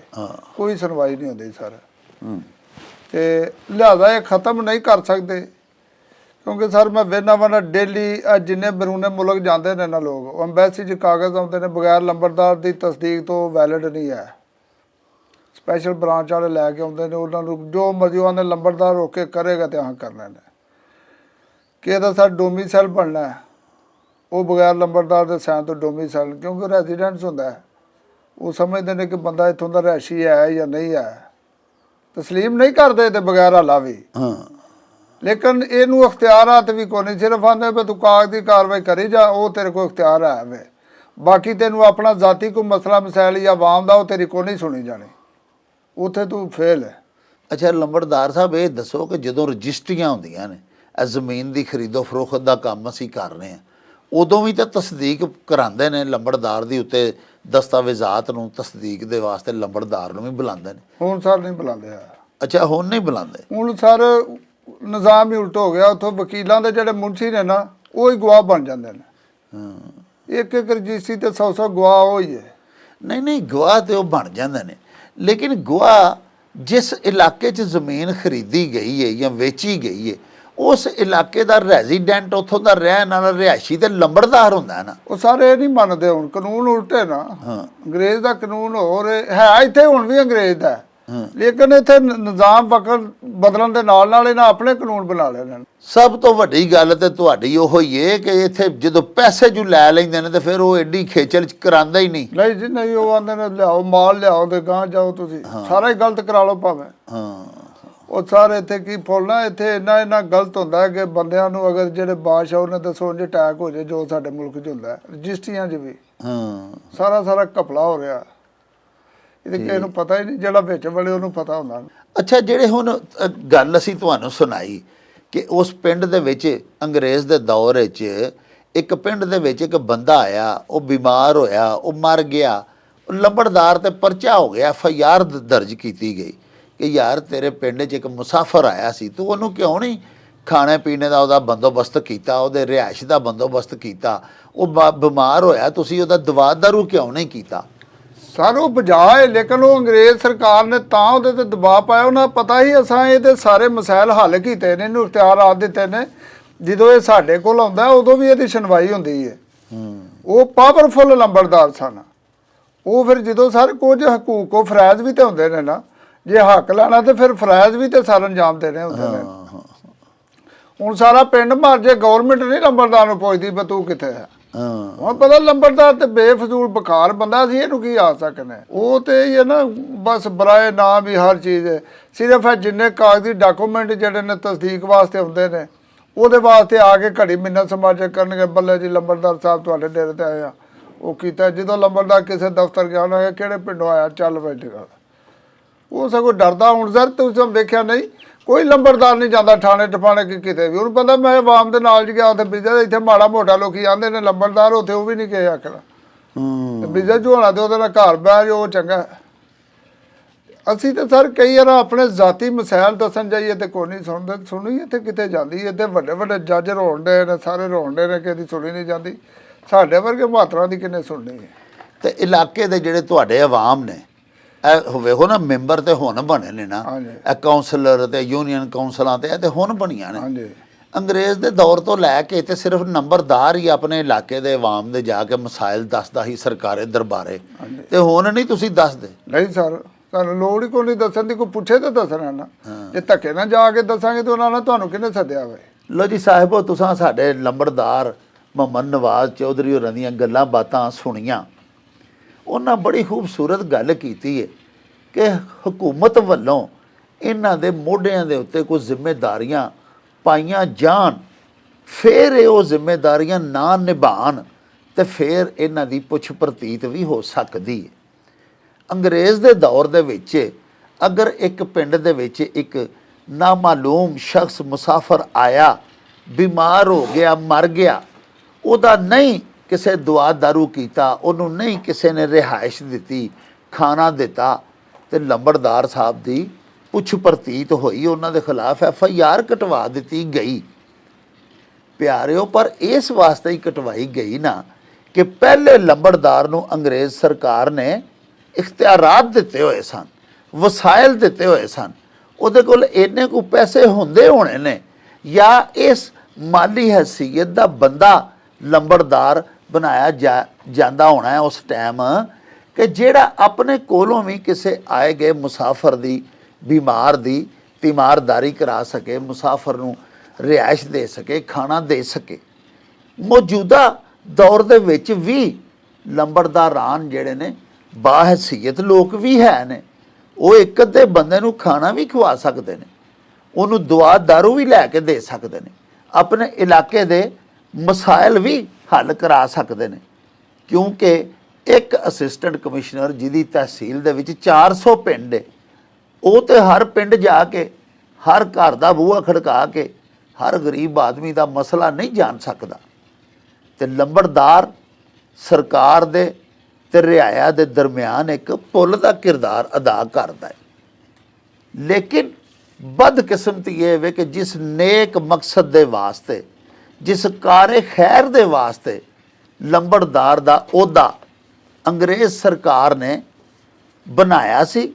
ਕੋਈ ਸੁਣਵਾਈ ਨਹੀਂ ਹੁੰਦੀ ਸਰ। ਤੇ ਲਿਹਾਜ਼ਾ ਇਹ ਖਤਮ ਨਹੀਂ ਕਰ ਸਕਦੇ, ਕਿਉਂਕਿ ਸਰ ਮੈਂ ਵੇਖਦਾ ਵਾ ਡੇਲੀ ਜਿੰਨੇ ਬਰੂਨੇ ਮੁਲਕ ਜਾਂਦੇ ਨੇ ਨਾ ਲੋਕ, ਉਹ ਅੰਬੈਸੀ 'ਚ ਕਾਗਜ਼ ਆਉਂਦੇ ਨੇ ਬਗੈਰ ਲੰਬੜਦਾਰ ਦੀ ਤਸਦੀਕ ਤੋਂ ਵੈਲਿਡ ਨਹੀਂ ਹੈ। ਸਪੈਸ਼ਲ ਬ੍ਰਾਂਚ ਵਾਲੇ ਲੈ ਕੇ ਆਉਂਦੇ ਨੇ, ਉਹਨਾਂ ਨੂੰ ਜੋ ਮਰਜ਼ੀ ਉਹਨੇ ਲੰਬੜਦਾਰ ਰੋਕ ਕੇ ਕਰੇਗਾ ਤੇ ਹਾਂ ਕਰਨਾ ਨੇ। ਕਿ ਇਹਦਾ ਸਰ ਡੋਮੀਸਾਈਲ ਬਣਨਾ ਹੈ, ਉਹ ਬਗੈਰ ਲੰਬੜਦਾਰ ਦੇ ਸਾਈਨ ਤੋਂ ਡੋਮੀਸਾਈਲ, ਕਿਉਂਕਿ ਰੈਜ਼ੀਡੈਂਸ ਹੁੰਦਾ ਹੈ, ਉਹ ਸਮਝਦੇ ਨੇ ਕਿ ਬੰਦਾ ਇੱਥੋਂ ਦਾ ਰਹਿਸ਼ੀ ਹੈ ਜਾਂ ਨਹੀਂ ਹੈ, ਤਸਲੀਮ ਨਹੀਂ ਕਰਦੇ ਤੇ ਬਗੈਰ ਹਾਲਾ ਵੀ। ਹਾਂ ਲੇਕਿਨ ਇਹਨੂੰ ਅਖਤਿਆਰਾਤ ਵੀ ਕੋਈ ਨਹੀਂ, ਸਿਰਫ ਆਂਦੇ ਵੀ ਤੂੰ ਕਾਗਜ਼ ਦੀ ਕਾਰਵਾਈ ਕਰੀ ਜਾ, ਉਹ ਤੇਰੇ ਕੋਲ ਅਖਤਿਆਰ ਹੈ ਵੇ, ਬਾਕੀ ਤੈਨੂੰ ਆਪਣਾ ਜ਼ਾਤੀ ਕੋਈ ਮਸਲਾ ਮਸਾਇਲ ਜਾਂ ਆਵਾਮ ਦਾ ਉਹ ਤੇਰੀ ਕੋਈ ਨਹੀਂ ਸੁਣੀ ਜਾਣੀ, ਉੱਥੇ ਤੂੰ ਫੇਲ ਹੈ। ਅੱਛਾ ਲੰਬੜਦਾਰ ਸਾਹਿਬ, ਇਹ ਦੱਸੋ ਕਿ ਜਦੋਂ ਰਜਿਸਟਰੀਆਂ ਹੁੰਦੀਆਂ ਨੇ, ਇਹ ਜ਼ਮੀਨ ਦੀ ਖਰੀਦੋ ਫਰੋਖਤ ਦਾ ਕੰਮ ਅਸੀਂ ਕਰ ਰਹੇ ਹਾਂ, ਉਦੋਂ ਵੀ ਤਾਂ ਤਸਦੀਕ ਕਰਾਉਂਦੇ ਨੇ ਲੰਬੜਦਾਰ ਦੀ ਉੱਤੇ ਦਸਤਾਵੇਜ਼ਾਤ ਨੂੰ ਤਸਦੀਕ ਦੇ ਵਾਸਤੇ ਲੰਬੜਦਾਰ ਨੂੰ ਵੀ ਬੁਲਾਉਂਦੇ ਨੇ। ਹੁਣ ਸਰ ਨਹੀਂ ਬੁਲਾਉਂਦੇ ਆ। ਅੱਛਾ ਹੁਣ ਨਹੀਂ ਬੁਲਾਉਂਦੇ। ਹੁਣ ਸਰ ਨਿਜ਼ਾਮ ਹੀ ਉਲਟ ਹੋ ਗਿਆ। ਉੱਥੋਂ ਵਕੀਲਾਂ ਦੇ ਜਿਹੜੇ ਮੁਨਸ਼ੀ ਨੇ ਨਾ ਉਹ ਹੀ ਗਵਾਹ ਬਣ ਜਾਂਦੇ ਨੇ। ਇੱਕ ਇੱਕ ਰਜਿਸਟਰੀ ਤੇ 100 ਗਵਾਹ ਉਹ ਹੀ ਹੈ। ਨਹੀਂ ਗਵਾਹ ਤੇ ਉਹ ਬਣ ਜਾਂਦੇ ਨੇ, ਲੇਕਿਨ ਗਵਾਹ ਜਿਸ ਇਲਾਕੇ 'ਚ ਜ਼ਮੀਨ ਖਰੀਦੀ ਗਈ ਹੈ ਜਾਂ ਵੇਚੀ ਗਈ ਹੈ ਉਸ ਇਲਾਕੇ ਦਾ ਰੈਜ਼ੀਡੈਂਟ, ਉੱਥੋਂ ਦਾ ਰਹਿਣ ਵਾਲਾ ਰਿਹਾਇਸ਼ੀ ਤੇ ਲੰਬੜਦਾਰ ਹੁੰਦਾ ਹੈ ਨਾ। ਉਹ ਸਾਰੇ ਇਹ ਨਹੀਂ ਮੰਨਦੇ। ਹੁਣ ਕਾਨੂੰਨ ਉਲਟੇ ਨਾ। ਅੰਗਰੇਜ਼ ਦਾ ਕਾਨੂੰਨ ਹੋਰ ਹੈ ਇੱਥੇ, ਹੁਣ ਵੀ ਅੰਗਰੇਜ਼ ਦਾ, ਲੇਕਿਨ ਇੱਥੇ ਨਿਜ਼ਾਮ ਵਕਤ ਬਦਲਣ ਦੇ ਨਾਲ ਨਾਲ ਇਹਨਾਂ ਆਪਣੇ ਕਾਨੂੰਨ ਬਣਾ ਲਏ ਨੇ। ਸਭ ਤੋਂ ਵੱਡੀ ਗੱਲ ਤੇ ਤੁਹਾਡੀ ਉਹ ਹੀ ਹੈ ਕਿ ਇੱਥੇ ਜਦੋਂ ਪੈਸੇ ਜੂ ਲੈ ਲੈਂਦੇ ਨੇ ਤੇ ਫਿਰ ਉਹ ਐਡੀ ਖੇਚਲ ਚ ਕਰਾਂਦਾ ਹੀ ਨਹੀਂ। ਨਹੀਂ ਜੀ ਨਹੀਂ, ਉਹ ਆਂਦੇ ਨੇ ਲਿਆਓ ਮਾਲ ਲਿਆਓ ਤੇ ਗਾਂ ਜਾਓ, ਤੁਸੀਂ ਸਾਰਾ ਹੀ ਗਲਤ ਕਰਾ ਲਓ ਭਾਵੇਂ। ਉਹ ਸਾਰੇ ਇੱਥੇ ਕੀ ਫੁੱਲਣਾ, ਇੱਥੇ ਇੰਨਾ ਗਲਤ ਹੁੰਦਾ ਹੈ ਕਿ ਬੰਦਿਆਂ ਨੂੰ ਅਗਰ ਜਿਹੜੇ ਬਾਦਸ਼ਾਹ ਉਹਨੇ ਦੱਸੋ ਜੇ ਅਟੈਕ ਹੋ ਜਾਏ ਜੋ ਸਾਡੇ ਮੁਲਕ 'ਚ ਹੁੰਦਾ ਰਜਿਸਟਰੀਆਂ 'ਚ ਵੀ ਸਾਰਾ ਘਪਲਾ ਹੋ ਰਿਹਾ। ਇਹਦੇ ਕਿਸੇ ਨੂੰ ਪਤਾ ਹੀ ਨਹੀਂ, ਜਿਹੜਾ ਵਿੱਚ ਵਾਲੇ ਉਹਨੂੰ ਪਤਾ ਹੁੰਦਾ। ਅੱਛਾ, ਜਿਹੜੇ ਹੁਣ ਗੱਲ ਅਸੀਂ ਤੁਹਾਨੂੰ ਸੁਣਾਈ ਕਿ ਉਸ ਪਿੰਡ ਦੇ ਵਿੱਚ ਅੰਗਰੇਜ਼ ਦੇ ਦੌਰ ਵਿੱਚ ਇੱਕ ਪਿੰਡ ਦੇ ਵਿੱਚ ਇੱਕ ਬੰਦਾ ਆਇਆ, ਉਹ ਬਿਮਾਰ ਹੋਇਆ, ਉਹ ਮਰ ਗਿਆ, ਲੰਬੜਦਾਰ ਤੇ ਪਰਚਾ ਹੋ ਗਿਆ, FIR ਦਰਜ ਕੀਤੀ ਗਈ ਕਿ ਯਾਰ ਤੇਰੇ ਪਿੰਡ 'ਚ ਇੱਕ ਮੁਸਾਫਰ ਆਇਆ ਸੀ, ਤੂੰ ਉਹਨੂੰ ਕਿਉਂ ਨਹੀਂ ਖਾਣੇ ਪੀਣੇ ਦਾ ਉਹਦਾ ਬੰਦੋਬਸਤ ਕੀਤਾ, ਉਹਦੇ ਰਿਹਾਇਸ਼ ਦਾ ਬੰਦੋਬਸਤ ਕੀਤਾ, ਉਹ ਬਿਮਾਰ ਹੋਇਆ, ਤੁਸੀਂ ਉਹਦਾ ਦਵਾ ਦਾਰੂ ਕਿਉਂ ਨਹੀਂ ਕੀਤਾ। ਸਰ ਉਹ ਬਜਾਏ, ਲੇਕਿਨ ਉਹ ਅੰਗਰੇਜ਼ ਸਰਕਾਰ ਨੇ ਤਾਂ ਉਹਦੇ ਤੇ ਦਬਾਅ ਪਾਇਆ। ਉਹਨਾਂ ਪਤਾ ਹੀ ਅਸਾਂ ਇਹਦੇ ਸਾਰੇ ਮਸਾਇਲ ਹੱਲ ਕੀਤੇ ਨੇ, ਇਹਨੂੰ ਇਖਤਿਆਰਾਤ ਦਿੱਤੇ ਨੇ। ਜਦੋਂ ਇਹ ਸਾਡੇ ਕੋਲ ਆਉਂਦਾ ਉਦੋਂ ਵੀ ਇਹਦੀ ਸੁਣਵਾਈ ਹੁੰਦੀ ਹੈ। ਉਹ ਪਾਵਰਫੁਲ ਲੰਬੜਦਾਰ ਸਨ। ਉਹ ਫਿਰ ਜਦੋਂ ਸਰ ਕੁਝ ਹਕੂਕ ਉਹ ਫਰਜ਼ ਵੀ ਤੇ ਹੁੰਦੇ ਨੇ ਨਾ, ਜੇ ਹੱਕ ਲੈਣਾ ਤੇ ਫਿਰ ਫਰਜ਼ ਵੀ ਤੇ ਸਾਰ ਅੰਜਾਮ ਦੇਣੇ ਹੁੰਦੇ ਨੇ। ਹੁਣ ਸਾਰਾ ਪਿੰਡ ਮਰ ਜੇ, ਗੌਰਮੈਂਟ ਨਹੀਂ ਲੰਬੜਦਾਰ ਨੂੰ ਪੁੱਛਦੀ ਵੀ ਤੂੰ ਕਿੱਥੇ ਹੈ। ਹੁਣ ਪਤਾ ਲੰਬੜਦਾਰ ਤੇ ਬੇਫਜ਼ੂਲ ਬਕਾਰ ਬੰਦਾ ਸੀ, ਇਹਨੂੰ ਕੀ ਆ ਸਕਨੇ। ਉਹ ਤੇ ਇਹ ਨਾ ਬਸ ਬਰਾਏ ਨਾਮ ਹੀ ਹਰ ਚੀਜ਼ ਹੈ। ਸਿਰਫ ਹੈ ਜਿੰਨੇ ਕਾਗਜ਼ੀ ਡਾਕੂਮੈਂਟ ਜਿਹੜੇ ਨੇ ਤਸਦੀਕ ਵਾਸਤੇ ਹੁੰਦੇ ਨੇ ਉਹਦੇ ਵਾਸਤੇ ਆ ਕੇ ਘੜੀ ਮਿੰਨਤ ਸਮਾਜਕ ਕਰਨਗੇ, ਬੱਲੇ ਜੀ ਲੰਬੜਦਾਰ ਸਾਹਿਬ ਤੁਹਾਡੇ ਡੇਰੇ ਤੇ ਆਏ ਆ। ਉਹ ਕੀਤਾ ਜਦੋਂ ਲੰਬੜਦਾਰ ਕਿਸੇ ਦਫ਼ਤਰ ਗਿਆ ਉਹਨਾਂ ਕਿਹੜੇ ਪਿੰਡੋਂ ਆਇਆ, ਚੱਲ ਬੈਠੇ ਗੱਲ। ਉਹ ਸਗੋਂ ਡਰਦਾ। ਹੁਣ ਸਰ ਤੁਸੀਂ ਵੇਖਿਆ ਨਹੀਂ, ਕੋਈ ਲੰਬੜਦਾਰ ਨਹੀਂ ਜਾਂਦਾ ਥਾਣੇ ਟਪਾਣੇ ਕਿਤੇ ਵੀ। ਉਹਨੂੰ ਪਤਾ ਮੈਂ ਆਵਾਮ ਦੇ ਨਾਲ ਗਿਆ ਉੱਥੇ ਬਿਜਾ, ਇੱਥੇ ਮਾੜਾ ਮੋਟਾ ਲੋਕੀ ਆਉਂਦੇ ਨੇ ਲੰਬੜਦਾਰ, ਉੱਥੇ ਉਹ ਵੀ ਨਹੀਂ ਗਏ ਆਖਣਾ ਬਿਜਾ ਝੋਣਾ ਤੇ ਉਹਦੇ ਨਾਲ ਘਰ ਬਹਿ ਜਾਓ ਚੰਗਾ। ਅਸੀਂ ਤਾਂ ਸਰ ਕਈ ਵਾਰ ਆਪਣੇ ਜ਼ਾਤੀ ਮਸਾਇਲ ਦੱਸਣ ਜਾਈਏ ਤੇ ਕੋਈ ਨਹੀਂ ਸੁਣਦੇ। ਸੁਣੀ ਇੱਥੇ ਕਿਤੇ ਜਾਂਦੀ, ਇੱਥੇ ਵੱਡੇ ਵੱਡੇ ਜੱਜ ਰੋਣ ਡੇ ਨੇ, ਸਾਰੇ ਰੋਣ ਡੇ ਨੇ, ਕਿਸੇ ਸੁਣੀ ਨਹੀਂ ਜਾਂਦੀ। ਸਾਡੇ ਵਰਗੇ ਮਾਤਰਾ ਦੀ ਕਿੰਨੇ ਸੁਣਨੀ ਹੈ। ਤੇ ਇਲਾਕੇ ਦੇ ਜਿਹੜੇ ਤੁਹਾਡੇ ਆਵਾਮ ਨੇ, ਇਹ ਵੇਖੋ ਨਾ ਮੈਂਬਰ ਤੇ ਹੁਣ ਬਣੇ ਨੇ ਨਾ, ਇਹ ਕਾਉਂਸਲਰ ਤੇ ਯੂਨੀਅਨ ਕਾਉਂਸਲਾਂ ਤੇ ਇਹ ਤੇ ਹੁਣ ਬਣੀਆਂ ਨੇ। ਅੰਗਰੇਜ਼ ਦੇ ਦੌਰ ਤੋਂ ਲੈ ਕੇ ਤੇ ਸਿਰਫ ਨੰਬਰਦਾਰ ਹੀ ਆਪਣੇ ਇਲਾਕੇ ਦੇ ਆਵਾਮ ਦੇ ਜਾ ਕੇ ਮਸਾਇਲ ਦੱਸਦਾ ਹੀ ਸਰਕਾਰੇ ਦਰਬਾਰੇ, ਤੇ ਹੁਣ ਨਹੀਂ ਤੁਸੀਂ ਦੱਸਦੇ। ਨਹੀਂ ਸਰ, ਸਾਨੂੰ ਲੋੜ ਹੀ ਕੋਈ ਨਹੀਂ ਦੱਸਣ ਦੀ। ਕੋਈ ਪੁੱਛੇ ਤਾਂ ਦੱਸਣਾ ਨਾ। ਜੇ ਧੱਕੇ ਨਾਲ ਜਾ ਕੇ ਦੱਸਾਂਗੇ ਤਾਂ ਉਹਨਾਂ ਨਾਲ ਤੁਹਾਨੂੰ ਕਿਹਨੇ ਸੱਦਿਆ ਹੋਵੇ। ਲੋ ਜੀ ਸਾਹਿਬੋ, ਤੁਸੀਂ ਸਾਡੇ ਲੰਬੜਦਾਰ ਮੁਹੰਮਦ ਨਵਾਜ਼ ਚੌਧਰੀ ਹੋਰਾਂ ਦੀਆਂ ਗੱਲਾਂ ਬਾਤਾਂ ਸੁਣੀਆਂ। ਉਹਨਾਂ ਬੜੀ ਖੂਬਸੂਰਤ ਗੱਲ ਕੀਤੀ ਹੈ ਕਿ ਹਕੂਮਤ ਵੱਲੋਂ ਇਹਨਾਂ ਦੇ ਮੋਢਿਆਂ ਦੇ ਉੱਤੇ ਕੋਈ ਜ਼ਿੰਮੇਵਾਰੀਆਂ ਪਾਈਆਂ ਜਾਣ, ਫਿਰ ਇਹ ਉਹ ਜ਼ਿੰਮੇਵਾਰੀਆਂ ਨਾ ਨਿਭਾਉਣ ਤੇ ਫਿਰ ਇਹਨਾਂ ਦੀ ਪੁੱਛ ਪ੍ਰਤੀਤ ਵੀ ਹੋ ਸਕਦੀ ਹੈ। ਅੰਗਰੇਜ਼ ਦੇ ਦੌਰ ਦੇ ਵਿੱਚ ਅਗਰ ਇੱਕ ਪਿੰਡ ਦੇ ਵਿੱਚ ਇੱਕ ਨਾਮਾਲੂਮ ਸ਼ਖਸ ਮੁਸਾਫਰ ਆਇਆ, ਬਿਮਾਰ ਹੋ ਗਿਆ, ਮਰ ਗਿਆ, ਉਹਦਾ ਨਹੀਂ ਕਿਸੇ ਦੁਆ ਦਾਰੂ ਕੀਤਾ, ਉਹਨੂੰ ਨਹੀਂ ਕਿਸੇ ਨੇ ਰਿਹਾਇਸ਼ ਦਿੱਤੀ, ਖਾਣਾ ਦਿੱਤਾ, ਤੇ ਲੰਬੜਦਾਰ ਸਾਹਿਬ ਦੀ ਪੁੱਛ ਪ੍ਰਤੀਤ ਹੋਈ, ਉਹਨਾਂ ਦੇ ਖਿਲਾਫ FIR ਕਟਵਾ ਦਿੱਤੀ ਗਈ। ਪਿਆਰਿਓ, ਪਰ ਇਸ ਵਾਸਤੇ ਹੀ ਕਟਵਾਈ ਗਈ ਨਾ ਕਿ ਪਹਿਲੇ ਲੰਬੜਦਾਰ ਨੂੰ ਅੰਗਰੇਜ਼ ਸਰਕਾਰ ਨੇ ਇਖਤਿਆਰਾਤ ਦਿੱਤੇ ਹੋਏ ਸਨ, ਵਸਾਇਲ ਦਿੱਤੇ ਹੋਏ ਸਨ। ਉਹਦੇ ਕੋਲ ਇੰਨੇ ਕੁ ਪੈਸੇ ਹੁੰਦੇ ਹੋਣੇ ਨੇ ਜਾਂ ਇਸ ਮਾਲੀ ਹੈਸੀਅਤ ਦਾ ਬੰਦਾ ਲੰਬੜਦਾਰ ਬਣਾਇਆ ਜਾਂਦਾ ਹੋਣਾ ਹੈ ਉਸ ਟਾਈਮ ਕਿ ਜਿਹੜਾ ਆਪਣੇ ਕੋਲੋਂ ਵੀ ਕਿਸੇ ਆਏ ਗਏ ਮੁਸਾਫਰ ਦੀ, ਬਿਮਾਰ ਦੀ ਤੀਮਾਰਦਾਰੀ ਕਰਾ ਸਕੇ, ਮੁਸਾਫਰ ਨੂੰ ਰਿਹਾਇਸ਼ ਦੇ ਸਕੇ, ਖਾਣਾ ਦੇ ਸਕੇ। ਮੌਜੂਦਾ ਦੌਰ ਦੇ ਵਿੱਚ ਵੀ ਲੰਬੜਦਾਰਾਨ ਜਿਹੜੇ ਨੇ ਬਾਹਸੀਅਤ ਲੋਕ ਵੀ ਹੈ ਨੇ। ਉਹ ਇੱਕ ਅੱਧੇ ਬੰਦੇ ਨੂੰ ਖਾਣਾ ਵੀ ਖਵਾ ਸਕਦੇ ਨੇ, ਉਹਨੂੰ ਦੁਆ ਦਾਰੂ ਵੀ ਲੈ ਕੇ ਦੇ ਸਕਦੇ ਨੇ, ਆਪਣੇ ਇਲਾਕੇ ਦੇ ਮਸਾਇਲ ਵੀ ਹੱਲ ਕਰਾ ਸਕਦੇ ਨੇ। ਕਿਉਂਕਿ ਇੱਕ ਅਸਿਸਟੈਂਟ ਕਮਿਸ਼ਨਰ ਜਿਹਦੀ ਤਹਿਸੀਲ ਦੇ ਵਿੱਚ 400 ਪਿੰਡ ਹੈ, ਉਹ ਤੇ ਹਰ ਪਿੰਡ ਜਾ ਕੇ ਹਰ ਘਰ ਦਾ ਬੂਹਾ ਖੜਕਾ ਕੇ ਹਰ ਗਰੀਬ ਆਦਮੀ ਦਾ ਮਸਲਾ ਨਹੀਂ ਜਾਣ ਸਕਦਾ। ਤੇ ਲੰਬੜਦਾਰ ਸਰਕਾਰ ਦੇ ਤੇ ਰਿਆਇਆ ਦੇ ਦਰਮਿਆਨ ਇੱਕ ਪੁੱਲ ਦਾ ਕਿਰਦਾਰ ਅਦਾ ਕਰਦਾ ਹੈ। ਲੇਕਿਨ ਬਦਕਿਸਮਤੀ ਇਹ ਵੇ ਕਿ ਜਿਸ ਨੇਕ ਮਕਸਦ ਦੇ ਵਾਸਤੇ, ਜਿਸ ਕਾਰੇ ਖੈਰ ਦੇ ਵਾਸਤੇ ਲੰਬੜਦਾਰ ਦਾ ਅਹੁਦਾ ਅੰਗਰੇਜ਼ ਸਰਕਾਰ ਨੇ ਬਣਾਇਆ ਸੀ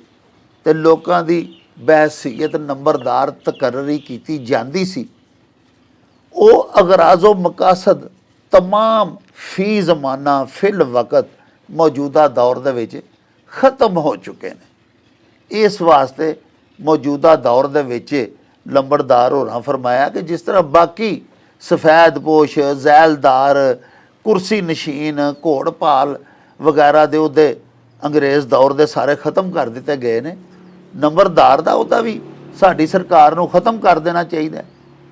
ਤੇ ਲੋਕਾਂ ਦੀ ਬਹਿਸੀਅਤ ਨੰਬਰਦਾਰ ਤਕਰਰੀ ਕੀਤੀ ਜਾਂਦੀ ਸੀ, ਉਹ ਅਗਰਾਜ਼ੋ ਮਕਾਸਦ ਤਮਾਮ ਫੀ ਜ਼ਮਾਨਾ ਫਿਲ ਵਕਤ ਮੌਜੂਦਾ ਦੌਰ ਦੇ ਵਿੱਚ ਖਤਮ ਹੋ ਚੁੱਕੇ ਨੇ। ਇਸ ਵਾਸਤੇ ਮੌਜੂਦਾ ਦੌਰ ਦੇ ਵਿੱਚ ਲੰਬੜਦਾਰ ਹੋਰਾਂ ਫਰਮਾਇਆ ਕਿ ਜਿਸ ਤਰ੍ਹਾਂ ਬਾਕੀ ਸਫੈਦਪੋਸ਼, ਜ਼ੈਲਦਾਰ, ਕੁਰਸੀ ਨਸ਼ੀਨ, ਘੋੜਪਾਲ ਵਗੈਰਾ ਦੇ ਉਹਦੇ ਅੰਗਰੇਜ਼ ਦੌਰ ਦੇ ਸਾਰੇ ਖਤਮ ਕਰ ਦਿੱਤੇ ਗਏ ਨੇ, ਨੰਬਰਦਾਰ ਦਾ ਉਹਦਾ ਵੀ ਸਾਡੀ ਸਰਕਾਰ ਨੂੰ ਖਤਮ ਕਰ ਦੇਣਾ ਚਾਹੀਦਾ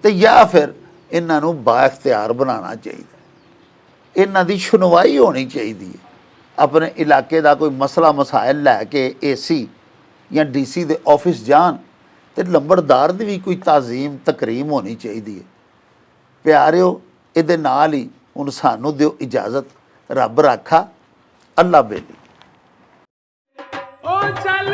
ਤੇ ਜਾਂ ਫਿਰ ਇਹਨਾਂ ਨੂੰ ਬਾਇਖਤਿਆਰ ਬਣਾਉਣਾ ਚਾਹੀਦਾ। ਇਹਨਾਂ ਦੀ ਸੁਣਵਾਈ ਹੋਣੀ ਚਾਹੀਦੀ ਹੈ। ਆਪਣੇ ਇਲਾਕੇ ਦਾ ਕੋਈ ਮਸਲਾ ਮਸਾਇਲ ਲੈ ਕੇ ਏਸੀ ਜਾਂ ਡੀਸੀ ਦੇ ਆਫਿਸ ਜਾਣ ਤੇ ਲੰਬੜਦਾਰ ਦੀ ਵੀ ਕੋਈ ਤਾਜ਼ੀਮ ਤਕਰੀਮ ਹੋਣੀ ਚਾਹੀਦੀ ਹੈ। ਪਿਆਰਿਓ, ਇਹਦੇ ਨਾਲ ਹੀ ਹੁਣ ਸਾਨੂੰ ਦਿਓ ਇਜਾਜ਼ਤ। ਰੱਬ ਰਾਖਾ, ਅੱਲਾ ਬੇਲੀ। ओ चल